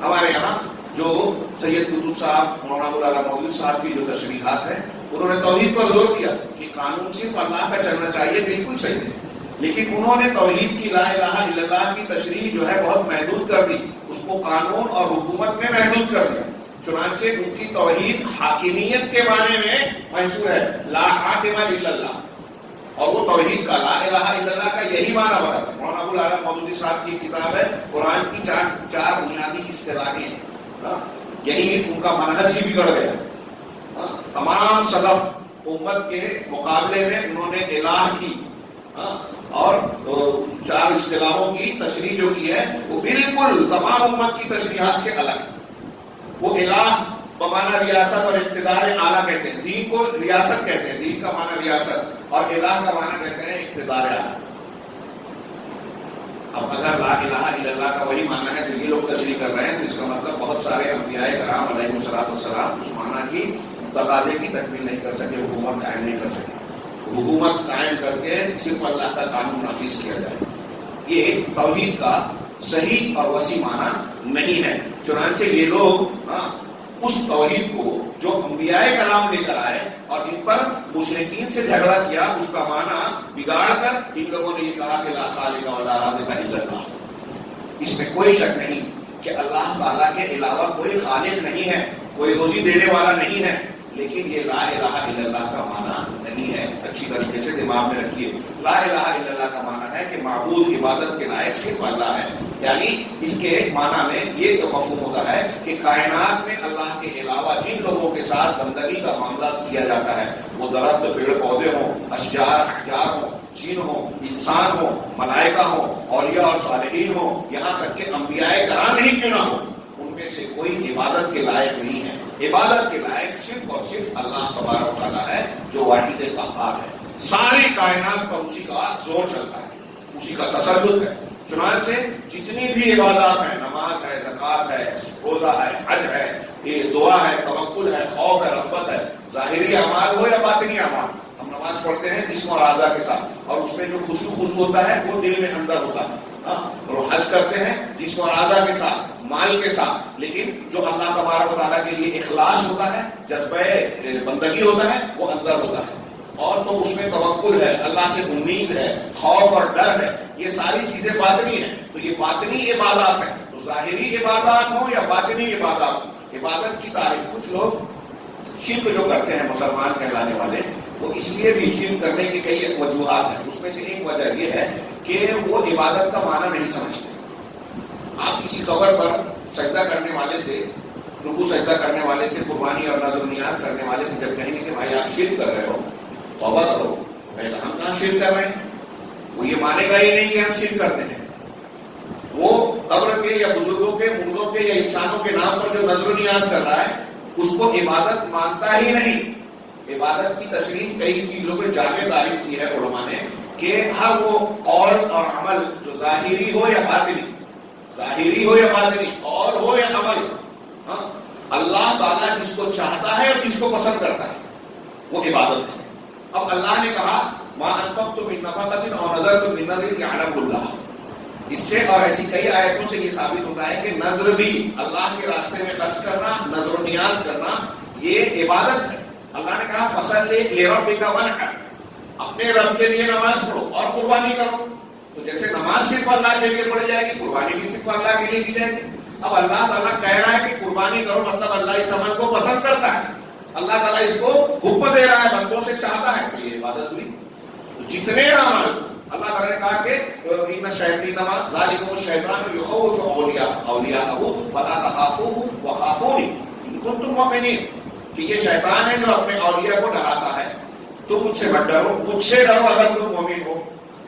Speaker 1: ہمارے یہاں جو سید قطب صاحب، مولانا ابوالعلا مودودی صاحب کی جو تشریحات ہیں، انہوں نے توحید پر زور دیا کہ قانون صرف اللہ کا چلنا چاہیے. بالکل صحیح ہے، لیکن انہوں نے توحید کی، لا الہ الا اللہ کی تشریح جو ہے بہت محدود کر دی، اس کو قانون اور حکومت میں محدود کر دیا. چنانچہ ان کی توحید حاکمیت کے معنی میں محصور ہے، لا حاکم الا اللہ، اور وہ توحید کا، لا الہ الا اللہ کا یہی معنی بتاتا ہے. مولانا ابوالعلا مودودی صاحب کی کتاب ہے قرآن کی چار بنیادی اصطلاحیں. یہی ان کا منہج ہی بگڑ گیا. تمام سلف امت کے مقابلے میں انہوں نے الہ کی اور چار اصطلاحوں کی تشریح جو کی ہے وہ بالکل تمام امت کی تشریحات سے الگ ہے. وہ الہ بمعنی ریاست اور اقتدار اعلیٰ کہتے ہیں. دین کو ریاست کہتے ہیں، دین کا معنی ریاست، اور الہ کا معنی کہتے ہیں اقتدار اعلیٰ. اب اگر لا الہ الا اللہ کا وہی معنی ہے جو یہ لوگ تشریح کر رہے ہیں، تو اس کا مطلب بہت سارے انبیاء کرام علیہ الصلوۃ والسلام اس معنی کی تقاضے کی تکمیل نہیں کر سکے، حکومت قائم نہیں کر سکے. حکومت قائم کر کے صرف اللہ کا قانون نافذ کیا جائے، یہ توحید کا صحیح اور وسیع معنی نہیں ہے. چنانچہ یہ لوگ اس توحید کو جو انبیاء کرام لے کر آئے اور ان پر مشرکین سے جھگڑا کیا، اس کا معنی بگاڑ کر ان لوگوں نے یہ کہا کہ لا خالق ولا رازق الا اللہ. اس میں کوئی شک نہیں کہ اللہ تعالیٰ کے علاوہ کوئی خالق نہیں ہے، کوئی روزی دینے والا نہیں ہے، لیکن یہ لا الہ الا اللہ کا معنی نہیں ہے. اچھی طریقے سے دماغ میں رکھیے. لا الہ الا اللہ کا معنی ہے کہ معبود عبادت کے لائق صرف اللہ ہے. یعنی اس کے معنی میں یہ تو مفہوم ہوتا ہے کہ کائنات میں اللہ کے علاوہ جن لوگوں کے ساتھ بندگی کا معاملہ کیا جاتا ہے، وہ درخت، پیڑ پودے ہوں، اشجار احجار ہوں، جن ہوں، انسان ہوں، ملائکہ ہوں، اولیاء اور صالحین ہوں، یہاں تک کہ انبیاء کرام ہی کیوں نہ ہوں، ان میں سے کوئی عبادت کے لائق نہیں ہے. عبادت کے لائق صرف اور صرف اللہ تبارک و تعالیٰ ہے جو واحد قہار ہے. ساری کائنات پر اسی کا زور چلتا ہے، اسی کا تسلط ہے. چنانچہ جتنی بھی عبادات ہیں، نماز ہے، زکوٰۃ ہے، روزہ ہے، حج ہے، یہ دعا ہے، توکل ہے، خوف ہے، رغبت ہے، ظاہری اعمال ہو یا باطنی اعمال. ہم نماز پڑھتے ہیں جسم اور اعضاء کے ساتھ، اور اس میں جو خوشبو ہوتا ہے وہ دل میں اندر ہوتا ہے. اور حج کرتے ہیں جسم اور اعضاء کے ساتھ، مال کے ساتھ، لیکن جو اللہ تبارک و تعالیٰ کے لیے اخلاص ہوتا ہے، جذبہ بندگی ہوتا ہے، وہ اندر ہوتا ہے. اور تو اس میں توکل ہے، اللہ سے امید ہے، خوف اور ڈر ہے. یہ ساری چیزیں باطنی ہیں. تو یہ باطنی عبادات ہیں. تو ظاہری عبادات ہوں یا باطنی عبادات ہوں، عبادت کی تعریف کچھ لوگ شرک جو کرتے ہیں مسلمان کہلانے والے، وہ اس لیے بھی شرک کرنے کی کئی وجوہات ہیں. اس میں سے ایک وجہ یہ ہے کہ وہ عبادت کا معنی نہیں سمجھتے. آپ کسی قبر پر سجدہ کرنے والے سے، رکوع سجدہ کرنے والے سے، قربانی اور نذر و نیاز کرنے والے سے جب کہیں گے کہ بھائی آپ شرک کر رہے ہو، توبہ کرو، پہلے ہم کہاں شرک کر رہے ہیں؟ وہ یہ مانے گا ہی نہیں کہ ہم شرک کرتے ہیں. وہ قبر کے یا بزرگوں کے، مردوں کے یا انسانوں کے نام پر جو نذر و نیاز کر رہا ہے، اس کو عبادت مانتا ہی نہیں. عبادت کی تشریح کئی چیزوں میں جامع تعریف کی ہے علماء نے کہ ہر وہ قول اور عمل جو ظاہری ہو یا باطنی، ظاہری ہو یا باطنی، قول ہو یا عمل، اللہ تعالیٰ جس کو چاہتا ہے اور جس کو پسند کرتا ہے وہ عبادت ہے. اب اللہ نے کہا ما انفقتم من نفقۃ او نذرتم من نذر یعلمہ اللہ. اس سے اور ایسی کئی آیتوں سے یہ ثابت ہوتا ہے کہ نذر بھی، اللہ کے راستے میں خرچ کرنا، نذر و نیاز کرنا، یہ عبادت ہے. اللہ نے کہا فصلی لربک وانحر، اپنے رب کے لیے نماز پڑھو اور قربانی کرو. تو جیسے نماز صرف اللہ کے لیے پڑھی جائے گی، قربانی بھی صرف اللہ کے لیے کی جائے گی. اب اللہ تعالیٰ کہہ رہا ہے کہ قربانی کرو، مطلب اللہ اس عمل کو پسند کرتا ہے، اللہ تعالیٰ اس کو حکم دے رہا ہے، بندوں سے چاہتا ہے، تو یہ عبادت ہوئی. تو جتنے اعمال اللہ تعالیٰ نے کہا کہ ان الشیاطین ذالکم الشیطان یخوف اولیاءہ فلا تخافوهم وخافونی ان کنتم مؤمنین، کہ یہ شیطان ہے جو اپنے اولیاء کو ڈراتا ہے، تم مجھ سے مت ڈرو، مجھ سے ڈرو اگر تم مومن ہو.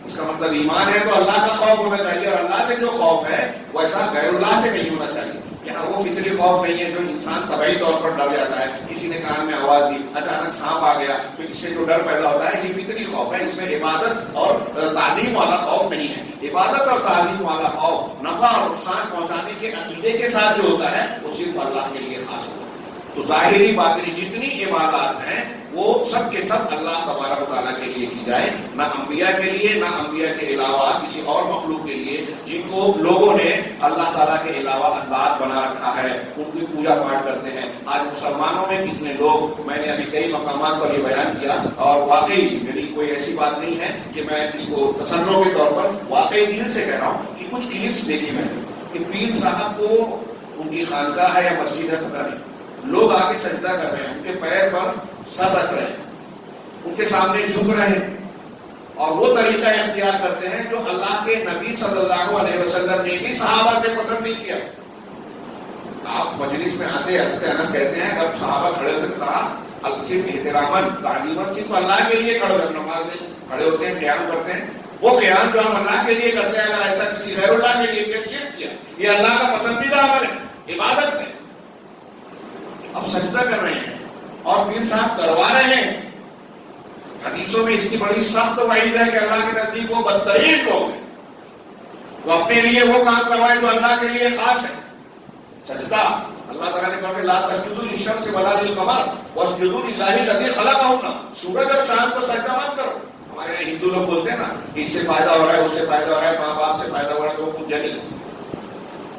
Speaker 1: اس کا مطلب ایمان ہے تو اللہ کا خوف ہونا چاہیے، اور اللہ سے جو خوف ہے وہ ایسا غیر اللہ سے نہیں ہونا چاہیے۔ یہاں وہ فطری خوف نہیں ہے جو انسان طبعی طور پر ڈر جاتا ہے، کسی نے کان میں آواز دی، اچانک سانپ آ گیا تو اس سے جو ڈر پیدا ہوتا ہے، یہ فطری خوف ہے، اس میں عبادت اور تعظیم والا خوف نہیں ہے۔ عبادت اور تعظیم والا خوف نفع اور نقصان پہنچانے کے عقیدے کے ساتھ جو ہوتا ہے وہ صرف اللہ کے لیے خاص ہوتا ہے۔ تو ظاہری باطنی جتنی عبادات ہیں وہ سب کے سب اللہ تبارک و تعالیٰ کے لیے کی جائے، نہ انبیاء کے لیے، نہ انبیاء کے علاوہ کسی اور مخلوق کے لیے جن کو لوگوں نے اللہ تعالیٰ کے علاوہ انداز بنا رکھا ہے، ان کی پوجا پاٹ کرتے ہیں۔ آج مسلمانوں میں کتنے لوگ، میں نے ابھی کئی مقامات پر یہ بیان کیا، اور واقعی یعنی کوئی ایسی بات نہیں ہے کہ میں اس کو تصنع کے طور پر، واقعی دل سے کہہ رہا ہوں کہ کچھ کلپس دیکھی میں نے کہ پیر صاحب کو ان کی خانقاہ ہے یا مسجد ہے پتہ نہیں، لوگ آ کے سجدہ کر رہے ہیں، ان کے پیر پر سر رکھ رہے ہیں، ان کے سامنے جھک رہے ہیں، اور وہ طریقہ اختیار کرتے ہیں جو اللہ کے نبی صلی اللہ علیہ وسلم نے بھی صحابہ سے پسند نہیں کیا۔ آپ مجلس میں آتے حضرت انس کہتے ہیں جب صحابہ کھڑے ہوتے کہا صرف احتراماً تعظیماً صرف اللہ کے لیے کھڑے ہوتے، نماز میں کھڑے ہوتے ہیں، قیام کرتے ہیں، وہ قیام جو ہم اللہ کے لیے کرتے ہیں، اگر ایسا کسی غیر اللہ کے لیے کیفیت کیا، یہ اللہ کا پسندیدہ عمل ہے، عبادت ہے۔ اب سجدہ کر رہے ہیں اور پیر صاحب کروا رہے ہیں۔ حدیثوں میں اس کی بڑی سخت وعید ہے کہ اللہ کے نزدیک وہ بدترین لوگ ہیں، وہ اپنے لیے وہ کام کروائے جو اللہ کے لیے خاص ہے۔ سجدہ اللہ تعالیٰ نے کہا کہ لا تسجدوا للشمس ولا للقمر واسجدوا للہ الذی خلقہن، سورج اور چاند کو سجدہ مت کرو۔ ہمارے یہاں ہندو لوگ بولتے ہیں نا اس سے فائدہ ہو رہا ہے، اس سے فائدہ ہو رہا ہے، ماں باپ سے فائدہ ہو رہا ہے، تو وہ کچھ جلی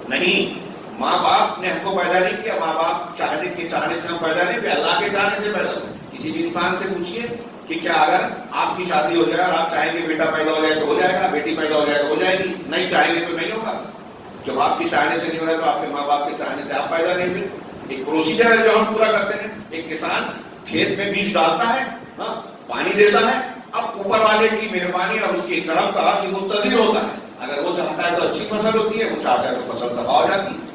Speaker 1: نہیں۔ ماں باپ نے ہم کو پیدا نہیں کیا، ماں باپ چاہنے سے ہم پیدا نہیں ہوئے، اللہ کے چاہنے سے پیدا ہوئے۔ کسی بھی انسان سے پوچھیے کہ کیا اگر آپ کی شادی ہو جائے اور آپ چاہیں گے بیٹا پیدا ہو جائے تو ہو جائے گا، بیٹی پیدا ہو جائے تو ہو جائے گی، نہیں چاہیں گے تو نہیں ہوگا۔ جب آپ کی چاہنے سے نہیں ہو رہا ہے تو آپ کے ماں باپ کے چاہنے سے آپ پیدا نہیں ہوئے۔ ایک پروسیجر ہے جو ہم پورا کرتے ہیں۔ ایک کسان کھیت میں بیج ڈالتا ہے، پانی دیتا ہے، اب اوپر والے کی مہربانی اور اس کے کرم کا یہ منتظر ہوتا ہے، اگر وہ چاہتا ہے تو اچھی فصل ہوتی ہے، وہ چاہتا ہے تو فصل تباہ ہو جاتی ہے۔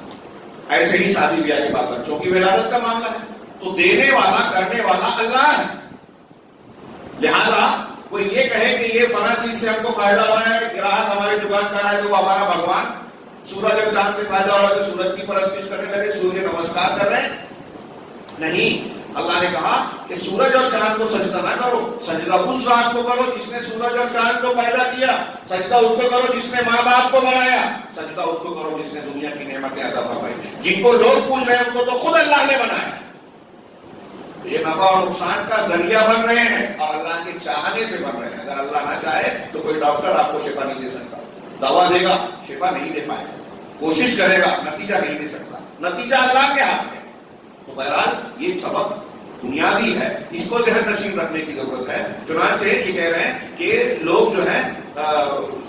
Speaker 1: ایسے ہی شادی بیاہ کے بعد بچوں کی ولادت کا معاملہ ہے، تو دینے والا کرنے والا اللہ ہے۔ لہذا کوئی یہ کہے کہ یہ فلاں چیز سے ہم کو فائدہ ہو رہا ہے، گراہک ہماری دکان کا ہے تو وہ ہمارا بھگوان، سورج اور چاند سے فائدہ ہو رہا ہے تو سورج کی پرستش کرنے لگے، سورج نمسکار کر رہے ہیں، نہیں۔ اللہ نے کہا کہ سورج اور چاند کو سجدہ نہ کرو، سجدہ اس ذات کو کرو جس نے سورج اور چاند کو پیدا کیا، سجدہ اس کو کرو جس نے ماں باپ کو بنایا، سجدہ اس کو کرو جس نے دنیا کی نعمتیں عطا فرمائی۔ جن کو لوگ پوچھ رہے ہیں ان کو تو خود اللہ نے بنایا، یہ نفع اور نقصان کا ذریعہ بن رہے ہیں اور اللہ کے چاہنے سے بن رہے ہیں۔ اگر اللہ نہ چاہے تو کوئی ڈاکٹر آپ کو شفا نہیں دے سکتا، دوا دے گا شفا نہیں دے پائے گا، کوشش کرے گا نتیجہ نہیں دے سکتا، نتیجہ اللہ کے ہاتھ میں۔ تو بہرحال یہ سبق بنیادی ہے، اس کو ذہن نشین رکھنے کی ضرورت ہے۔ چنانچہ یہ کہہ رہے ہیں کہ لوگ جو ہیں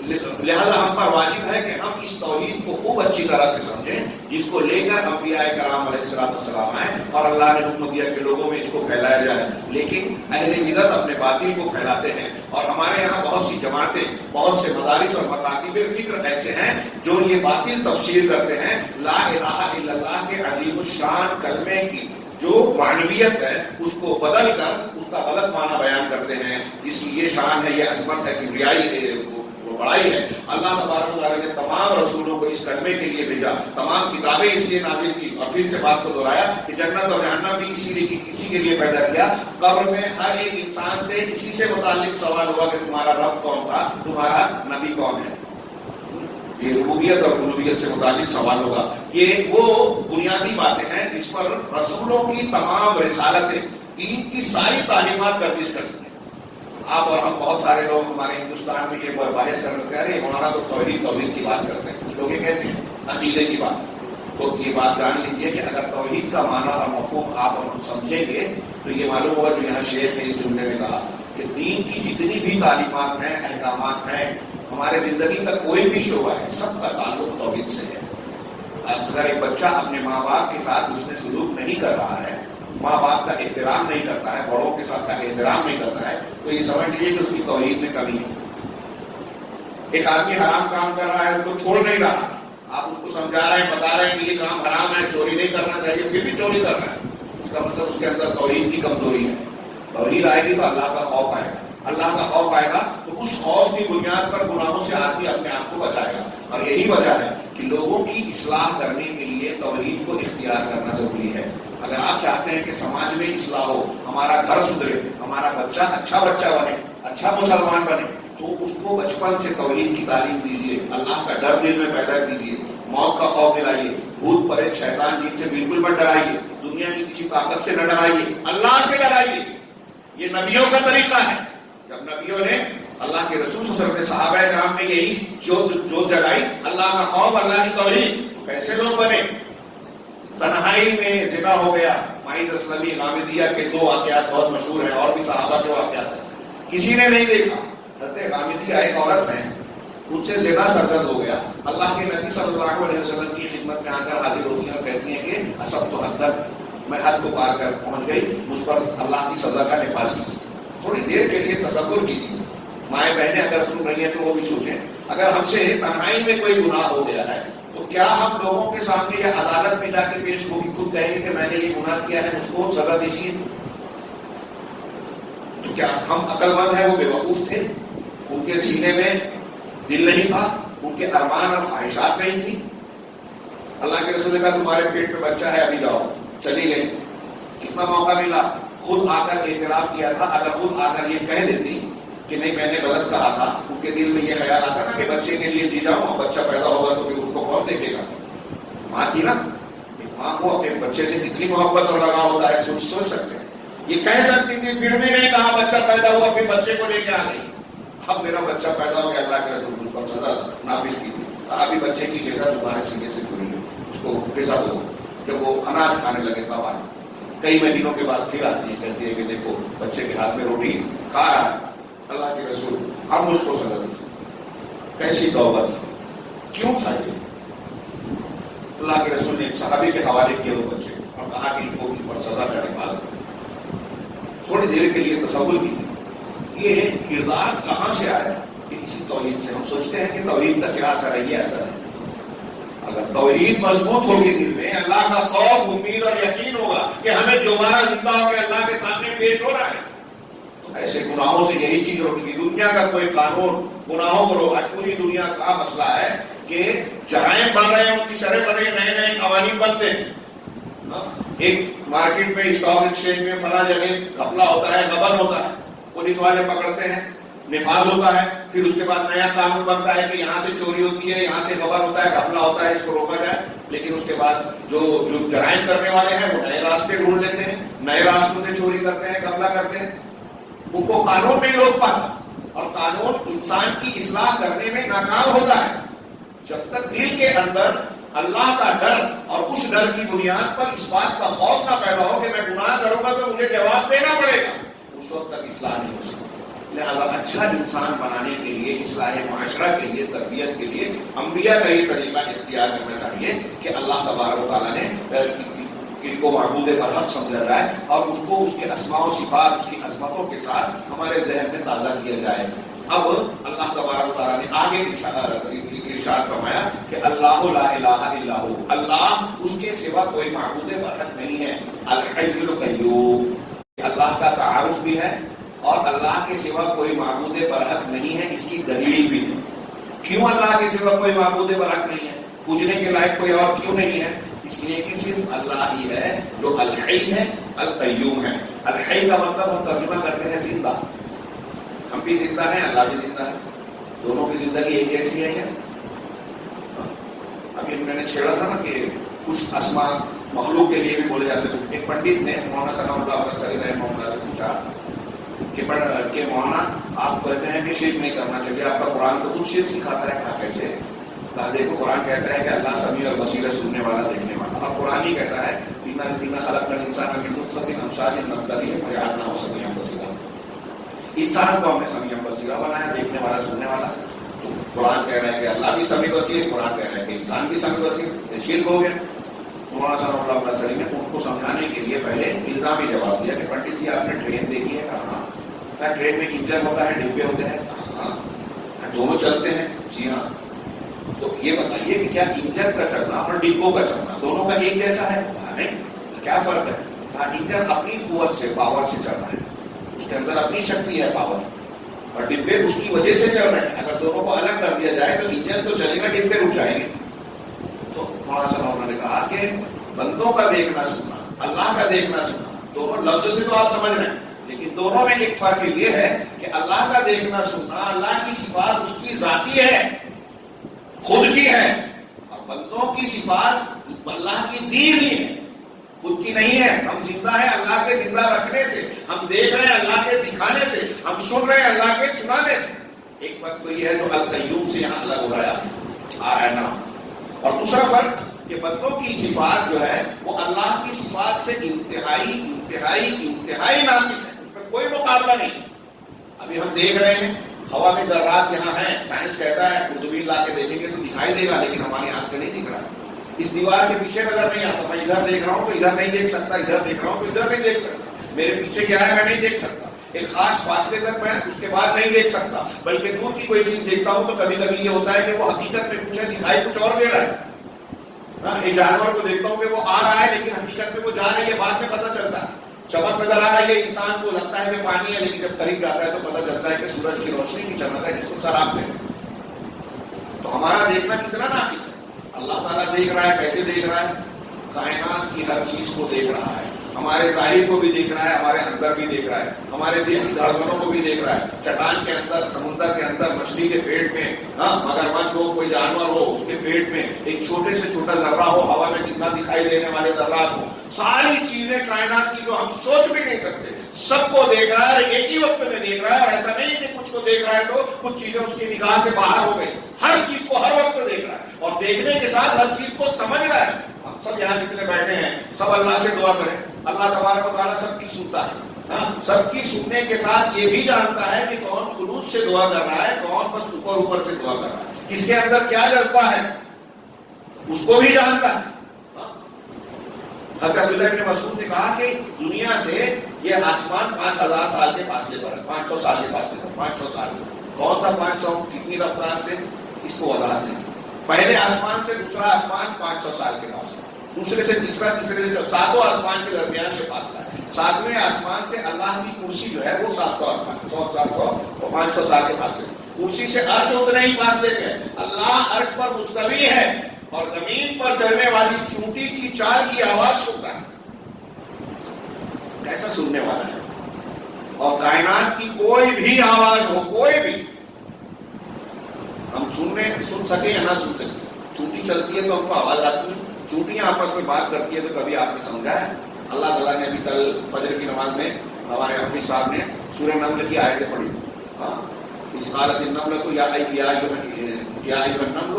Speaker 1: لہذا ہم پر واجب ہے کہ ہم اس توحید کو خوب اچھی طرح سے سمجھیں جس کو لے کر انبیاء کرام علیہ السلام آئے، اور اللہ نے حکم دیا کہ لوگوں میں اس کو پھیلایا جائے۔ لیکن اہل بدعت اپنے باطل کو پھیلاتے ہیں، اور ہمارے یہاں بہت سی جماعتیں، بہت سے مدارس اور مکاتب فکر ایسے ہیں جو یہ باطل تفسیر کرتے ہیں لا الہ الا اللہ کے عظیم الشان کلمے کی جو معنویت ہے اس کو بدل کر اس کا غلط معنی بیان کرتے ہیں، جس کی یہ شان ہے، یہ عظمت ہے، کبریائی ہے، وہ بڑائی ہے۔ اللہ تبارک و تعالیٰ نے تمام رسولوں کو اس کلمے کے لیے بھیجا، تمام کتابیں اس لیے نازل کی، اور پھر سے بات کو دہرایا کہ جنت اور جہنم بھی اسی کے لیے پیدا کیا۔ قبر میں ہر ایک انسان سے اسی سے متعلق سوال ہوا کہ تمہارا رب کون تھا، تمہارا نبی کون ہے۔ یہ ربوبیت اور الوہیت سے متعلق سوال ہوگا۔ یہ وہ بنیادی باتیں ہیں جس پر رسولوں کی تمام رسالتیں، دین کی ساری تعلیمات گردش کرتی ہیں۔ آپ اور ہم بہت سارے لوگ ہمارے ہندوستان میں یہ بحث کرتے ہیں، مولانا تو توحید کی بات کرتے ہیں، کچھ لوگ یہ کہتے ہیں عقیدے کی بات۔ تو یہ بات جان لیجئے کہ اگر توحید کا معنی اور مفہوم آپ اور ہم سمجھیں گے تو یہ معلوم ہوگا جو یہاں شیخ نے اس جملے میں کہا کہ دین کی جتنی بھی تعلیمات ہیں، احکامات ہیں، ہمارے زندگی کا کوئی بھی شعبہ ہے، سب کا تعلق توحید سے ہے۔ اگر ایک بچہ اپنے ماں باپ کے ساتھ اس نے سلوک نہیں کر رہا ہے، ماں باپ کا احترام نہیں کرتا ہے، بڑوں کے ساتھ کا احترام نہیں کرتا ہے، تو یہ سمجھ لیجیے کہ اس کی توحید میں کمی ہے۔ ایک آدمی حرام کام کر رہا ہے، اس کو چھوڑ نہیں رہا، آپ اس کو سمجھا رہے ہیں، بتا رہے ہیں کہ یہ کام حرام ہے، چوری نہیں کرنا چاہیے، پھر بھی چوری کر رہا ہے، اس کا مطلب اس کے اندر توحید کی کمزوری ہے۔ توحید آئے گی تو اللہ کا خوف آئے گا، اللہ کا خوف آئے گا تو اس خوف کی بنیاد پر گناہوں سے آدمی اپنے آپ کو بچائے گا. اور یہی وجہ ہے کہ لوگوں کی اصلاح کرنے کے لیے توحید کو اختیار کرنا ضروری ہے. اگر آپ چاہتے ہیں کہ سماج میں اصلاح ہو، ہمارا گھر سدھرے، ہمارا اچھا بچہ بنے، اچھا مسلمان بنے، تو اس کو بچپن سے توحید کی تعلیم دیجیے، اللہ کا ڈر دل میں پیدا کیجیے، موت کا خوف دلائیے، بھوت پریت شیطان جن سے بالکل مت ڈرائیے، دنیا کی کسی طاقت سے نہ ڈرائیے، اللہ سے ڈرائیے. یہ نبیوں کا طریقہ ہے. جب نبیوں نے، اللہ کے رسول صلی اللہ علیہ وسلم نے صحابہ کرام میں یہی جو جگائی، اللہ کا خوف، اللہ کی توحید، تو کیسے لوگ بنے. تنہائی میں زنا ہو گیا. معیذ اسلمی غامدیہ کے 2 واقعات بہت مشہور ہیں، اور بھی صحابہ کے واقعات ہیں، کسی نے نہیں دیکھا. حضرت غامدیہ ایک عورت ہیں، ان سے زنا سرزد ہو گیا. اللہ کے نبی صلی اللہ علیہ وسلم کی خدمت میں آ کر حاضر ہوتی ہیں اور کہتی ہیں کہ اصب تو حد تک، میں حد کو پار کر پہنچ گئی، مجھ پر اللہ کی سزا کا نفاذ کیجیے. تھوڑی دیر کے لیے تصور کیجیے، مائیں بہنیں اگر سن رہی ہیں تو وہ بھی سوچیں، اگر ہم سے تنہائی میں کوئی گناہ ہو گیا ہے تو کیا ہم لوگوں کے سامنے یا عدالت میں جا کے پیش ہو کے خود کہیں گے کہ میں نے یہ گناہ کیا ہے، مجھ کو سزا دیجیے؟ تو کیا ہم عقل مند ہیں؟ وہ بے وقوف تھے، ان کے سینے میں دل نہیں تھا، ان کے ارمان اور خواہشات نہیں تھی. اللہ کے رسول نے کہا تمہارے پیٹ میں بچہ ہے، ابھی جاؤ. چلی گئی. کتنا موقع ملا، خود آ کر اعتراف کیا تھا. اگر خود آ کر یہ کہہ دیتی کہ نہیں میں نے غلط کہا تھا، ان کے دل میں یہ خیال آتا نا کہ بچے کے لیے جی جاؤں، اور بچہ پیدا ہوگا تو پھر اس کو کون دیکھے گا. ماں تھی نا، ماں کو اپنے بچے سے کتنی محبت اور لگاؤ ہوتا ہے، سوچ سکتے ہیں. یہ کہہ سکتی تھی، پھر بھی نہیں کہا. بچہ پیدا ہوا، پھر بچے کو لے کے آ گئی. اب میرا بچہ پیدا ہو گیا، اللہ کے رسول پر سزا نافذ کی تھی. ابھی بچے کی غذا تمہارے سینے سے جڑی ہے، اس کو غذا دو. جب وہ اناج کھانے لگے تب آئے. کئی مہینوں کے بعد پھر آتی ہے، کہتی ہے کہ دیکھو بچے کے ہاتھ میں روٹی کھا رہا ہے. اللہ کے رسول ہم مجھ کو سزا دیجیے. کیسی توبہ تھی، کیوں تھا یہ؟ اللہ کے رسول نے ایک صحابی کے حوالے کیا وہ بچے کو اور کہا کہ ان کو ان پر سزا کا نفاذ. تھوڑی دیر کے لیے تصور کیجیے یہ کردار کہاں سے آیا کہ اسی توحید سے. ہم سوچتے ہیں کہ توحید کا کیا اثر ہے، یہ اثر ہے. اگر توحید مضبوط ہوگی دل میں، اللہ کا خوف، امید اور یقین ہوگا کہ ہمیں دوبارہ زندہ ہو کے اللہ کے سامنے پیش ہو رہا ہے، تو ایسے گناہوں سے یہی چیز روکے گی. دنیا کا کوئی قانون گناہوں کو روکا. پوری دنیا کا مسئلہ ہے کہ جرائم بڑھ رہے ہیں، ان کی شرح بڑھ رہی ہے، نئے نئے قوانین بنتے ہیں. ایک مارکیٹ میں، اسٹاک ایکسچینج میں فلاں جگہ گھپلا ہوتا ہے، غبن ہوتا ہے، پولیس والے پکڑتے ہیں، نفاذ ہوتا ہے. پھر اس کے بعد نیا قانون بنتا ہے کہ یہاں سے چوری ہوتی ہے، یہاں سے غبن ہوتا ہے، گھپلا ہوتا ہے، اس کو روکا جائے. لیکن اس کے بعد جو جرائم کرنے والے ہیں وہ نئے راستے ڈھونڈ لیتے ہیں، نئے راستوں سے چوری کرتے ہیں، گھپلا کرتے ہیں. ان کو قانون نہیں روک پاتا. اور قانون انسان کی اصلاح کرنے میں ناکام ہوتا ہے. جب تک دل کے اندر اللہ کا ڈر اور اس ڈر کی بنیاد پر اس بات کا خوف نہ پیدا ہو کہ میں گناہ کروں گا تو مجھے جواب دینا پڑے گا، اس وقت تک اصلاح نہیں ہو سکتی. لہذا اچھا انسان بنانے کے لیے، اصلاح معاشرہ کے لیے، تربیت کے لیے انبیاء کا یہ طریقہ اختیار کرنا چاہیے کہ اللہ تبارک و تعالیٰ نے ان کو معبود برحق سمجھا جائے اور اس کو اس کے اسماء و صفات، اس کی عظمتوں کے ساتھ ہمارے ذہن میں تازہ کیا جائے. اب اللہ تبارک و تعالیٰ نے آگے ارشاد فرمایا کہ اللہ لا الہ الا ہو، اللہ اس کے سوا کوئی معبود برحق نہیں ہے. الحی القیوم، اللہ کا تعارف بھی ہے اور اللہ کے سوا کوئی معبود برحق نہیں ہے. اس کی دلیل بھی ہے. کیوں اللہ کے سوا کوئی معبود برحق نہیں ہے، پوجنے کے لائق کوئی اور کیوں نہیں ہے؟ اس لیے کہ صرف اللہ ہی ہے جو الحی ہے، القیوم ہے. الحی کا مطلب ہم ترجمہ کرتے ہیں زندہ. ہم بھی زندہ ہیں، اللہ بھی زندہ ہے. دونوں کی زندگی ایک جیسی ہے کیا؟ ابھی میں نے چھیڑا تھا نا کہ کچھ اسماء مخلوق کے لیے بھی بولے جاتے ہیں. ایک پنڈت نے مولانا ثناء اللہ ابصری رحمہ اللہ سے پوچھا کہ مولانا آپ کہتے ہیں کہ شرک نہیں کرنا چاہیے، آپ کا قرآن تو خود شرک سکھاتا ہے. کہا کیسے؟ کہا دیکھو قرآن کہتا ہے کہ اللہ سمیع اور بصیر ہے، سننے والا دیکھنے والا. اور قرآن ہی کہتا ہے اِنَّا خَلَقْنَا الْإِنسَانَ مِن نُطْفَةٍ أَمْشَاجٍ نَبْتَلِيهِ فَجَعَلْنَاهُ سَمِيعًا بَصِيرًا. انسان کو ہم نے سمیع بصیرہ بنایا، دیکھنے والا، سننے والا. تو قرآن کہہ رہا ہے کہ اللہ بھی سمیع بصیر، قرآن کہہ رہا ہے کہ انسان بھی سمیع بصیر. یہ شرک ہو گیا. مولانا ثناء اللہ ابصری نے ان کو سمجھانے کے لیے پہلے الزامی جواب دیا کہ پنڈت جی آپ نے ٹرین دیکھی ہے؟ کہا کیا ٹرین میں انجن ہوتا ہے، ڈبے ہوتے ہیں؟ ہاں. دونوں چلتے ہیں؟ جی ہاں. تو یہ بتائیے کہ کیا انجن کا چلنا اور ڈبوں کا چلنا دونوں کا ایک جیسا ہے؟ نہیں. کیا فرق ہے؟ کہا انجن اپنی قوت سے، پاور سے چل رہا ہے، اس کے اندر اپنی شکتی ہے، پاور. اور ڈبے اس کی وجہ سے چل رہے ہیں. اگر دونوں کو الگ کر دیا جائے تو انجن تو چلے گا, ڈبے رک جائیں گے. تو مولانا صلی اللہ علیہ وسلم نے کہا کہ بندوں کا دیکھنا سننا, اللہ کا دیکھنا سننا, دونوں لفظ سے تو آپ سمجھ رہے ہیں, لیکن دونوں میں ایک فرق یہ ہے کہ اللہ کا دیکھنا سننا, اللہ کی صفات اس کی ذاتی ہے, خود کی ہے, اور بندوں کی صفات اللہ کی دی ہوئی ہے, خود کی نہیں ہے. ہم زندہ ہیں اللہ کے زندہ رکھنے سے, ہم دیکھ رہے ہیں اللہ کے دکھانے سے, ہم سن رہے ہیں اللہ کے سنانے سے. ایک فرق تو یہ ہے جو القیوم سے یہاں الگ ہو رہا ہے نام. اور دوسرا فرق کہ بندوں کی صفات جو ہے وہ اللہ کی صفات سے انتہائی انتہائی انتہائی ناقص ہے, اس میں کوئی مقابلہ نہیں. ابھی ہم دیکھ رہے ہیں ہوا میں ذرات یہاں ہیں, سائنس کہتا ہے خوردبین لا کے دیکھیں گے تو دکھائی دے گا, لیکن ہماری آنکھ سے نہیں دکھ رہا. اس دیوار کے پیچھے نظر نہیں آتا, میں ادھر دیکھ رہا ہوں تو ادھر نہیں دیکھ سکتا, ادھر دیکھ رہا ہوں تو ادھر نہیں دیکھ سکتا, میرے پیچھے کیا ہے میں نہیں دیکھ سکتا, ایک خاص فاصلے تک میں اس کے بعد نہیں دیکھ سکتا, بلکہ دور کی کوئی چیز دیکھتا ہوں تو کبھی کبھی یہ ہوتا ہے کہ وہ حقیقت میں کچھ ہے, دکھائی کچھ اور دے رہا ہے. ایک جانور کو دیکھتا ہوں کہ وہ آ رہا ہے لیکن حقیقت میں وہ جا رہی ہے, بعد میں پتہ چلتا ہے. چمک نظر آ رہا ہے, یہ انسان کو لگتا ہے کہ پانی ہے, لیکن جب قریب جاتا ہے تو پتہ چلتا ہے کہ سورج کی روشنی کی چمک ہے جس کو سراب کہتے ہیں. تو ہمارا دیکھنا کتنا ناقص ہے. اللہ تعالیٰ دیکھ رہا ہے, کیسے دیکھ رہا ہے, کائنات کی ہر چیز کو دیکھ رہا ہے, ہمارے ظاہر کو بھی دیکھ رہا ہے, ہمارے اندر بھی دیکھ رہا ہے, ہمارے دل کی دھڑکنوں کو بھی دیکھ رہا ہے. چٹان کے اندر, سمندر کے اندر, مچھلی کے پیٹ میں, مگرمچھ ہو, کوئی جانور ہو, اس کے پیٹ میں ایک چھوٹے سے چھوٹا ذرہ ہو, ہوا میں کتنا دکھائی دینے والے ذرات ہو, ساری چیزیں کائنات کی جو ہم سوچ بھی نہیں سکتے, سب کو دیکھ رہا ہے اور ایک ہی وقت میں دیکھ رہا ہے. اور ایسا نہیں کہ کچھ کو دیکھ رہا ہے تو کچھ چیزیں اس کی نگاہ سے باہر ہو گئی, ہر چیز کو ہر وقت دیکھ رہا ہے, اور دیکھنے کے ساتھ ہر چیز کو سمجھ رہا ہے. ہم سب یہاں جتنے بیٹھے ہیں سب اللہ سے دعا کریں, اللہ تبارک و تعالیٰ سب کی سنتا ہے, سب کی سننے کے ساتھ یہ بھی جانتا ہے کہ کون خلوص سے دعا کر رہا ہے, کون بس اوپر اوپر سے دعا کر رہا ہے, کس کے اندر کیا جذبہ ہے اس کو بھی جانتا ہے. حضرت عبداللہ بن مسعود نے کہا کہ دنیا سے یہ آسمان 5000 سال کے فاصلے پر ہے, 500 سال کے فاصلے پر, 500 سال کے. کون سا 500, کتنی رفتار سے, اس کو وضاحت نہیں. پہلے آسمان سے دوسرا آسمان 500 سال کے فاصلے, دوسرے سے تیسرا, تیسرے سے 7 آسمان کے درمیان یہ فاصلہ ہے. 7ویں آسمان سے اللہ کی کرسی جو ہے وہ 700 آسمان, 700 اور 500 سال کے فاصلے. کرسی سے عرش اتنے ہی فاصلے پہ ہے. اللہ عرش پر مستوی ہے اور زمین پر چلنے والی چونٹی کی چال کی آواز سنتا ہے. کیسا سننے والا ہے. اور کائنات کی کوئی بھی آواز ہو, کوئی بھی, ہم سن سکے یا نہ سن سکے, چونٹی چلتی ہے تو ہم کو آواز آتی ہے, چونٹیاں آپس میں بات کرتی ہے تو کبھی آپ نے سمجھا ہے. اللہ تعالیٰ نے ابھی کل فجر کی نماز میں ہمارے حافظ صاحب نے سورہ نمل کی آیتیں پڑھی. اس حالت النمل کو یا ایھا النمل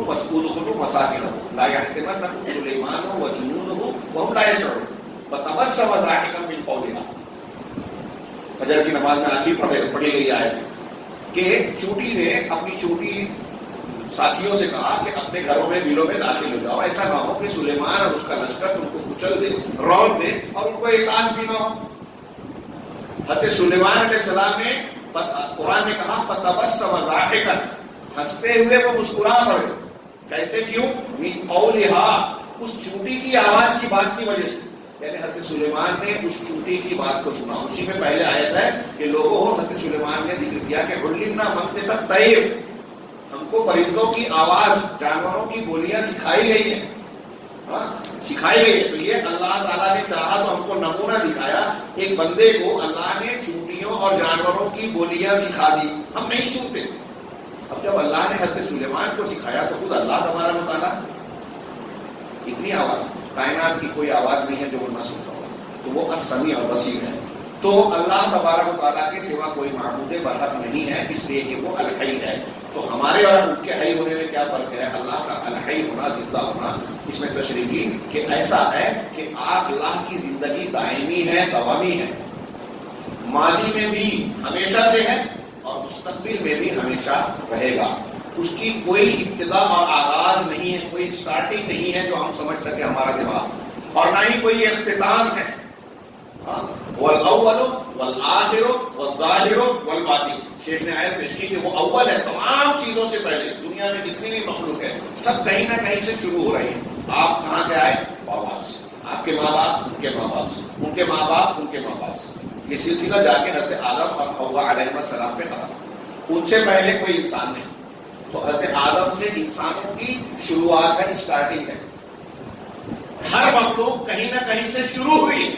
Speaker 1: ادخلوا مساکنکم لا یحطمنکم سلیمان وجنودہ وهم لا یشعرون فتبسم ضاحکا من قولها. فجر کی نماز میں آخر پڑھی گئی آیت کہ چونٹی نے اپنی چونٹی ساتھیوں سے کہا کہ اپنے گھروں میں بلوں میں داخل ہو جاؤ, ایسا نہ ہو کہ سلیمان اور اس کا لشکر تم کو کچل دے, رون دے اور ان کو احساس بھی نہ ہو. حضرت سلیمان علیہ السلام نے, قرآن نے کہا فتبسم ضاحکا, ہنستے ہوئے وہ مسکرا پڑے. کیسے, کیوں, من قولها, اس چونٹی کی آواز کی بات کی وجہ سے. یعنی حضرت سلیمان نے اس چونٹی کی بات کو سنا. اسی میں پہلے آیت ہے کہ لوگوں, حضرت سلیمان نے ذکر کیا کہ علمنا منطق الطیر, ہم کو پرندوں کی آواز, جانوروں کی بولیاں سکھائی گئی ہیں, سکھائی گئی ہے. تو یہ اللہ تعالیٰ نے چاہا تو ہم کو نمونہ دکھایا. ایک بندے کو اللہ نے چونٹیوں اور جانوروں کی بولیاں سکھا دی, ہم نہیں سنتے. اب جب اللہ نے حضرت سلیمان کو سکھایا تو خود اللہ تبارک و تعالیٰ, کتنی آواز, کائنات کی کوئی آواز نہیں ہے جو وہ نہ سنتا ہو, تو وہ السمیع اور بصیر ہے. تو اللہ تبارک و تعالیٰ کے سوا کوئی معبود برحق نہیں ہے, اس لیے کہ وہ الحی ہے. تو ہمارے اور ان کے حی ہونے میں کیا فرق ہے؟ اللہ کا الحی ہونا, زندہ ہونا, اس میں تشریح کی کہ ایسا ہے کہ آپ اللہ کی زندگی دائمی ہے, دوامی ہے, ماضی میں بھی ہمیشہ سے ہے اور مستقبل میں بھی ہمیشہ رہے گا. اس کی کوئی ابتدا اور آغاز نہیں ہے, کوئی اسٹارٹنگ نہیں ہے جو ہم سمجھ سکے ہمارا دماغ, اور نہ ہی کوئی اختتام ہے. والأول والآخر والظاہر والباطن. شیخ نے آیت پیش کی کہ وہ اول ہے, تمام چیزوں سے پہلے دنیا میں جتنی بھی مخلوق ہے سب کہیں نہ کہیں سے شروع ہو رہی ہے. آپ کہاں سے آئے؟ ماں باپ سے. آپ کے ماں باپ ان کے ماں باپ سے, ان کے ماں باپ ان کے ماں باپ سے. یہ سلسلہ جا کے حضرت آدم اور حوا علیہ السلام پہ ختم، ان سے پہلے کوئی انسان نہیں. تو حضرت آدم سے انسانوں کی شروعات ہے، اسٹارٹنگ ہے. ہر مخلوق کہیں نہ کہیں سے شروع ہوئی ہے.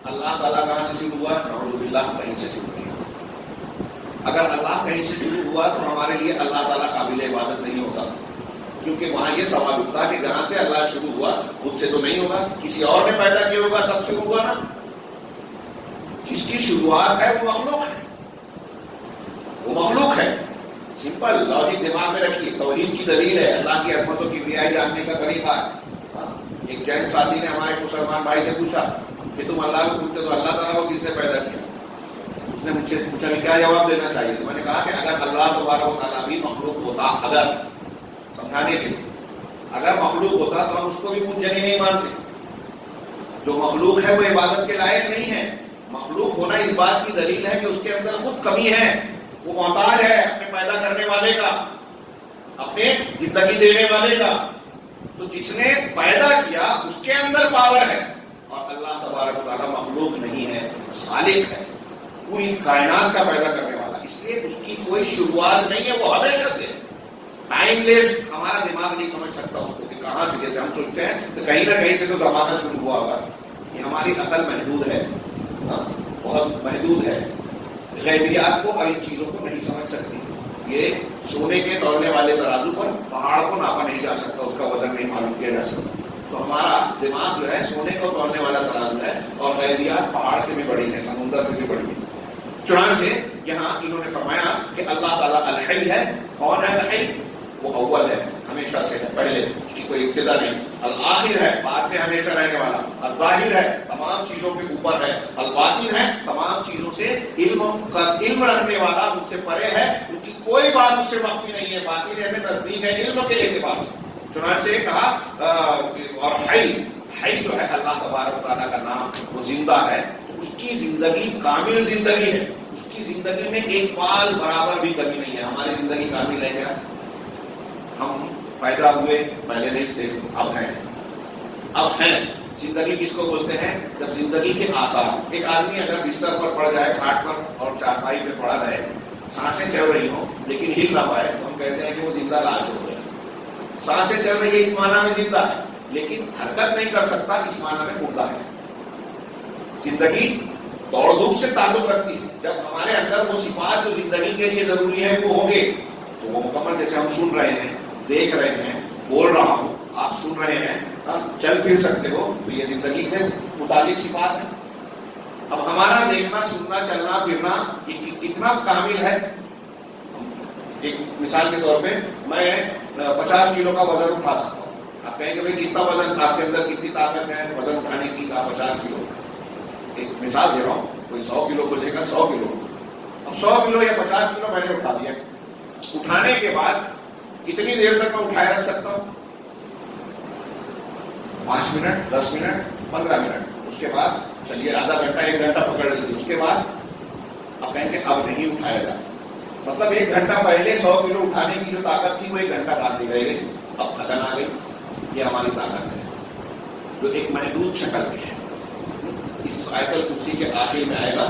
Speaker 1: اللہ تعالیٰ کہاں سے شروع ہوا؟ نعوذ باللہ کہیں سے شروع ہوئی. اگر اللہ کہیں سے شروع ہوا تو ہمارے لیے اللہ تعالیٰ قابل عبادت نہیں ہوتا، کیونکہ وہاں یہ سوال اٹھتا کہ جہاں سے اللہ شروع ہوا خود سے تو نہیں ہوگا، کسی اور نے پیدا کیا ہوگا تب شروع ہوا نا. جس کی شروعات ہے وہ مخلوق ہے، وہ مخلوق ہے. سمپل لاجک دماغ میں رکھیے. توحید کی دلیل ہے، اللہ کی عظمتوں کی بیائی جاننے کا طریقہ ہے. ایک جین ساتھی نے ہمارے مسلمان بھائی سے پوچھا کہ تم اللہ کو پوچھتے تو اللہ تعالیٰ کو کس نے پیدا کیا؟ اس نے مجھ سے پوچھا کہ کیا جواب دینا چاہیے. تو میں نے کہا کہ اگر اللہ تبارک و تعالیٰ بھی مخلوق ہوتا، اگر سمجھانے کے لیے اگر مخلوق ہوتا تو ہم اس کو بھی منجنی نہیں مانتے. جو مخلوق ہے وہ عبادت کے لائق نہیں ہے. مخلوق ہونا اس بات کی دلیل ہے کہ اس کے اندر خود کمی ہے، وہ محتاج ہے اپنے پیدا کرنے والے کا، اپنے زندگی دینے والے کا. تو جس نے پیدا کیا اس کے اندر پاور ہے، اور اللہ تبارک و تعالیٰ مخلوق نہیں ہے، خالق ہے، پوری کائنات کا پیدا کرنے والا. اس لیے اس کی کوئی شروعات نہیں ہے، وہ ہمیشہ سے ٹائم لیس. ہمارا دماغ نہیں سمجھ سکتا اس کو کہ کہاں سے، جیسے ہم سوچتے ہیں تو کہیں نہ کہیں سے تو زمانہ شروع ہوا ہوگا. یہ ہماری عقل محدود ہے، بہت محدود ہے. غیبیات کو اور ان چیزوں کو نہیں سمجھ سکتی. یہ سونے کے تولنے والے ترازو پر پہاڑ کو ناپا نہیں جا سکتا، اس کا وزن نہیں معلوم کیا جا سکتا. تو ہمارا دماغ جو ہے سونے کو تولنے والا ترازو ہے، اور غیبیات پہاڑ سے بھی بڑی ہے، سمندر سے بھی بڑی ہے. چنانچہ یہاں انہوں نے فرمایا کہ اللہ تعالیٰ الحی ہے. کون ہے الحی؟ وہ اول ہے، ہمیشہ سے ہے، پہلے اس کی کوئی ابتدا نہیں. الآخر ہے، بعد میں ہمیشہ رہنے والا. الظاہر ہے، تمام چیزوں کے اوپر ہے. الباطن ہے، تمام چیزوں سے علم رکھنے والا، ان سے پرے ہے، ان کی کوئی بات اس سے مخفی نہیں ہے. باطن ہے میں نزدیک ہے علم کے اعتبار سے. چنانچہ کہا اور حی جو ہے اللہ تبارک و تعالیٰ کا نام، وہ زندہ ہے. اس کی زندگی کامل زندگی ہے، اس کی زندگی میں ایک پال برابر بھی کمی نہیں ہے. ہماری زندگی کامل ہے کیا؟ ہم پیدا ہوئے پہلے نہیں تھے، اب ہیں. اب ہیں. زندگی کس کو بولتے ہیں؟ جب زندگی کے آثار. ایک آدمی اگر بستر پر پڑ جائے، کھاٹ پر اور چارپائی پہ پڑا رہے، سانسیں چل رہی ہوں لیکن ہل نہ پائے، تو ہم کہتے ہیں کہ وہ زندہ لاش ہو گیا. سانسیں چل رہی ہے اس معنی میں زندہ ہے، لیکن حرکت نہیں کر سکتا اس معنی میں مردہ ہے. زندگی دوڑ دھوپ سے تعلق رکھتی ہے. جب ہمارے اندر وہ صفات جو زندگی کے لیے ضروری ہے وہ ہوں گے تو وہ مکمل. جیسے ہم سن رہے ہیں، دیکھ رہے ہیں، بول رہا ہوں، آپ سن رہے ہیں، چل پھر سکتے ہو، تو یہ زندگی سے متعلق صفات ہے. اب ہمارا دیکھنا، سننا، چلنا، پھرنا یہ کتنا کامل ہے. ایک مثال کے طور پہ میں 50 کلو کا وزن اٹھا سکتا ہوں. آپ کہیں گے بھائی کتنا وزن، آپ کے اندر کتنی طاقت ہے وزن اٹھانے کی؟ کہا 50 کلو. ایک مثال دے رہا ہوں، کوئی 100 کلو کو لے کر 100 کلو. اب 100 کلو یا 50 کلو میں نے اٹھا دیا. اٹھانے کے بعد کتنی دیر تک میں اٹھائے رکھ سکتا ہوں؟ 5 منٹ، 10 منٹ، 15 منٹ. اس کے بعد چلیے آدھا گھنٹہ، 1 گھنٹہ پکڑ لیجیے. اس کے بعد اب کہیں گے اب نہیں اٹھایا جاتا. مطلب 1 گھنٹہ پہلے 100 کلو اٹھانے کی جو طاقت تھی وہ 1 گھنٹہ بعد دی گئی. اب تھکن آ گئی. یہ ہماری طاقت ہے جو ایک محدود شکل میں ہے. اس آیت الکرسی کے آخر میں آئے گا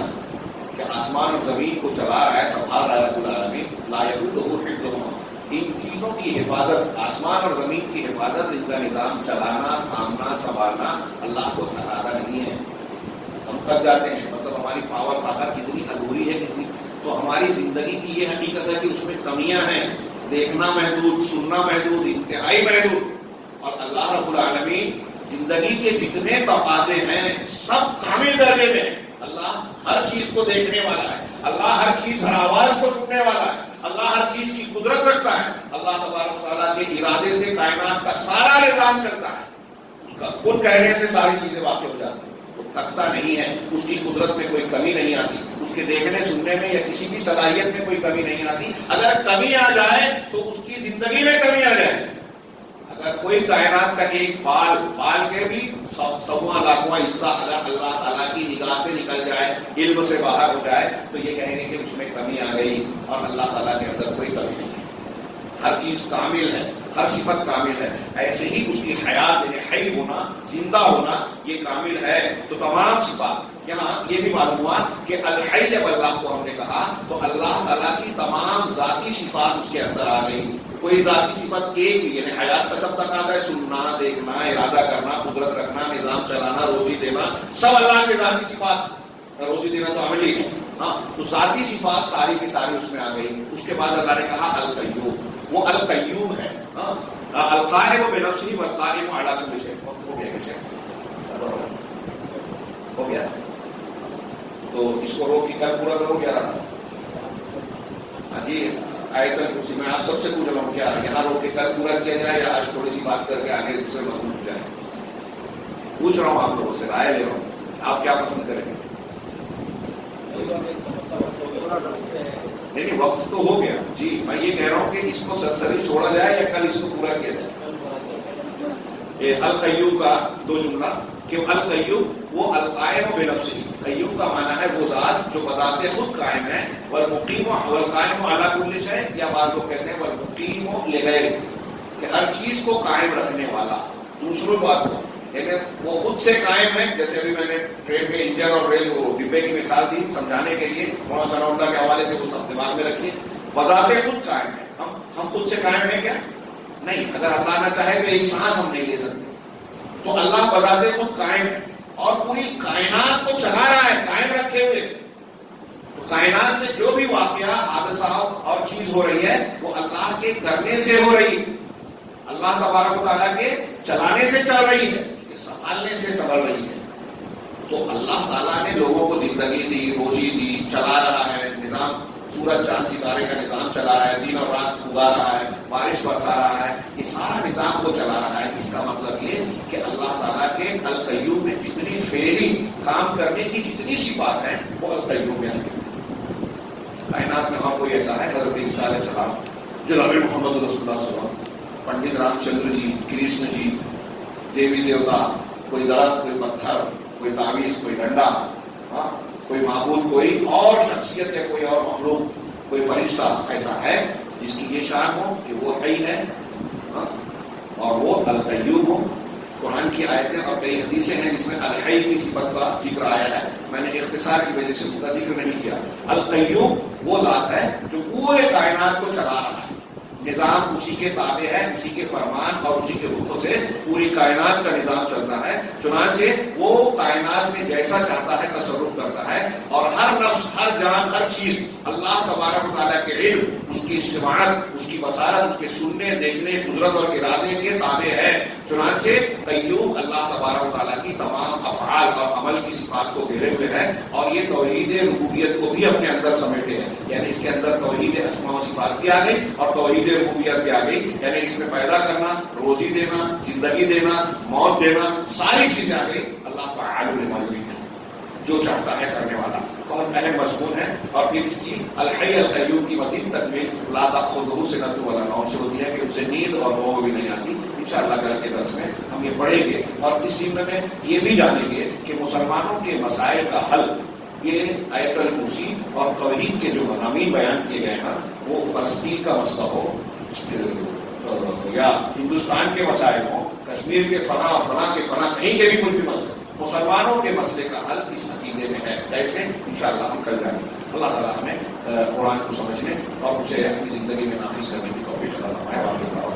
Speaker 1: کہ آسمان اور زمین کو چلا رہا ہے، سنبھال رہا ہے رب العالمین. لا یؤودہ حفظہما. ان چیزوں کی حفاظت، آسمان اور زمین کی حفاظت، ان کا نظام چلانا، تھامنا، سنبھالنا اللہ کو تھکاتا نہیں ہے. ہم تھک جاتے ہیں، مطلب ہماری پاور طاقت کتنی ادھوری ہے، کتنی. تو ہماری زندگی کی یہ حقیقت ہے کہ اس میں کمیاں ہیں. دیکھنا محدود، سننا محدود، انتہائی محدود. اور اللہ رب العالمین زندگی کے جتنے تقاضے ہیں سب کامل درجے میں ہیں. اللہ ہر چیز کو دیکھنے والا ہے. اللہ ہر چیز، ہر آواز کو سننے والا ہے. اللہ ہر چیز کی قدرت رکھتا ہے. اللہ تبارک و تعالیٰ کے ارادے سے کائنات کا سارا نظام چلتا ہے. اس کا کن کہنے سے ساری چیزیں واقع ہو جاتی ہیں. وہ تھکتا نہیں ہے. اس کی قدرت میں کوئی کمی نہیں آتی. اس کے دیکھنے سننے میں یا کسی بھی صلاحیت میں کوئی کمی نہیں آتی. اگر کمی آ جائے تو اس کی زندگی میں کمی آ جائے. اگر کوئی کائنات کا ایک بال کے بھی 100واں لاکھواں حصہ اگر اللہ تعالیٰ کی نگاہ سے نکل جائے، علم سے باہر ہو جائے، تو یہ کہیں گے کہ اس میں کمی آ گئی. اور اللہ تعالیٰ کے اندر کوئی کمی نہیں ہے. ہر چیز کامل ہے، ہر صفت کامل ہے. ایسے ہی اس کی حیات، یعنی حی ہونا، زندہ ہونا، یہ کامل ہے. تو تمام صفات یہاں یہ بھی معلوم ہوا کہ الحی جب اللہ کو ہم نے کہا تو اللہ تعالیٰ کی تمام ذاتی صفات اس کے اندر آ گئی. کوئی ذاتی صفت ایک بھی یعنی حیات کا سب تک آ گئے, سننا, دیکھنا, ارادہ کرنا, قدرت رکھنا, نظام چلانا, روزی دینا, سب اللہ کے ذاتی صفات. روزی دینا تو عملی ہے, ہاں, تو ذاتی صفات ساری کی ساری اس میں آ گئی. اس کے بعد اللہ نے کہا القیوم, وہ القیوم ہے. القائم بنفسہ والقائم علی کل شیء. ہو گیا کیا ہو گیا؟ تو اس کو روک کے کل پورا کرو گیا. ہاں جی, آیت الکرسی میں آپ سب سے پوچھ رہا ہوں کیا یہاں روک کے کل پورا کیا جائے یا آج تھوڑی سی بات کر کے آگے دوسرے مضمون پہ جائے؟ پوچھ رہا ہوں آپ لوگوں سے, رائے لے رہا ہوں, آپ کیا پسند کریں گے؟ نہیں وقت تو ہو گیا جی, میں یہ کہہ رہا ہوں کہ اس کو سرسری چھوڑا جائے یا کل اس کو پورا کیا جائے. القیوم کا دو جملہ کہ القیوم وہ القائم بنفسہ, قیوم کا معنی ہے وہ ذات جو بذات خود قائم ہے, والمقیم والقائم علی کل شیء, یا بعض لوگ کہتے ہیں والمقیم لغیرہ, کہ ہر چیز کو قائم رکھنے والا دوسروں بات کو, یعنی وہ خود سے قائم ہے. جیسے ابھی میں نے ٹرین کے انجن اور ریل ڈبے کی مثال دی سمجھانے کے لیے, مولانا ثناء اللہ کے حوالے سے وہ سب دماغ میں رکھیے. بذات خود قائم ہے, ہم خود سے قائم ہیں کیا؟ نہیں. اگر اللہ نہ چاہے تو ایک سانس ہم نہیں لے سکتے. تو اللہ بذات خود قائم ہے اور پوری کائنات کو چلا رہا ہے قائم رکھے ہوئے. تو کائنات میں جو بھی واقعہ, حادثہ اور چیز ہو رہی ہے وہ اللہ کے کرنے سے ہو رہی ہے, اللہ تبارک و تعالیٰ کے چلانے سے چل رہی ہے, اس کے سنبھالنے سے سنبھل رہی ہے. تو اللہ تعالیٰ نے لوگوں کو زندگی دی, روزی دی, چلا رہا ہے, نظام سورج چاند ستارے کا نظام چلا رہا ہے, دن اور رات اگا رہا ہے, بارش برسا رہا ہے, یہ سارا نظام کو چلا رہا ہے. اس کا مطلب یہ کہ اللہ تعالیٰ کے القیوم میں جتنی فعلی کام کرنے کی جتنی صفات ہیں وہ القیوم میں آئی. کائنات میں ہر کوئی ایسا ہے, حضرت عیسیٰ علیہ السلام, جناب محمد رسول اللہ صلی اللہ علیہ وسلم, پنڈت رام چندر جی, کرشن جی, دیوی دیوتا, کوئی درخت, کوئی پتھر, کوئی تعویذ, کوئی ڈنڈا, کوئی معبود, کوئی اور شخصیت ہے, کوئی اور مخلوق, کوئی فرشتہ ایسا ہے جس کی یہ شان ہو کہ وہ حی ہے اور وہ القیوم ہو. قرآن کی آیتیں اور کئی حدیثیں ہیں جس میں الحی کی صفت کا ذکر آیا ہے. میں نے اختصار کی وجہ سے ان کا ذکر نہیں کیا. القیوم وہ ذات ہے جو پورے کائنات کو چلا رہا ہے, نظام اسی کے تابع ہے, اسی کے فرمان اور اسی کے حکم سے پوری کائنات کا نظام چلتا ہے. چنانچہ وہ کائنات میں جیسا چاہتا ہے تصرف کرتا ہے, اور ہر نفس, ہر جان, ہر چیز اللہ تبارک و تعالیٰ کے علم, اس کی سماعت, اس کی بصارت, اس کے سننے, دیکھنے, قدرت اور ارادے کے تابع ہے. چنانچہ قیوم اللہ تبارک و تعالیٰ کی تمام افعال اور عمل کی صفات کو گھیرے ہوئے ہے, اور یہ توحید ربوبیت کو بھی اپنے اندر سمیٹے ہیں. یعنی اس کے اندر توحید اسماء و صفات بھی آ گئی اور توحید ربوبیت بھی آ گئی. یعنی اس میں پیدا کرنا, روزی دینا, زندگی دینا, موت دینا, ساری چیزیں آ گئی. اللہ فعال لما یرید ہے, جو چاہتا ہے کرنے والا. بہت اہم مضمون ہے. اور پھر اس کی الحی القیوم کی مزید تکمیل لا تأخذہ سنۃ ولا نوم سے ہوتی ہے کہ اسے نیند اور موہ بھی نہیں آتی. انشاءاللہ کل کے درس میں ہم یہ پڑھیں گے, اور اس ضمن میں یہ بھی جانیں گے کہ مسلمانوں کے مسائل کا حل, یہ آیت الکرسی اور توحید کے جو مضامین بیان کیے گئے ہیں, وہ فلسطین کا مسئلہ ہو یا ہندوستان کے مسائل ہوں, کشمیر کے فلاں فلاں کے فلاں, کہیں کے بھی کچھ بھی مسئلہ, مسلمانوں کے مسئلے کا حل اس عقیدے میں ہے. ایسے انشاءاللہ ہم کل جانیں گے. اللہ تعالیٰ ہمیں قرآن کو سمجھنے اور اسے اپنی زندگی میں نافذ کرنے کی توفیق عطا فرمائے.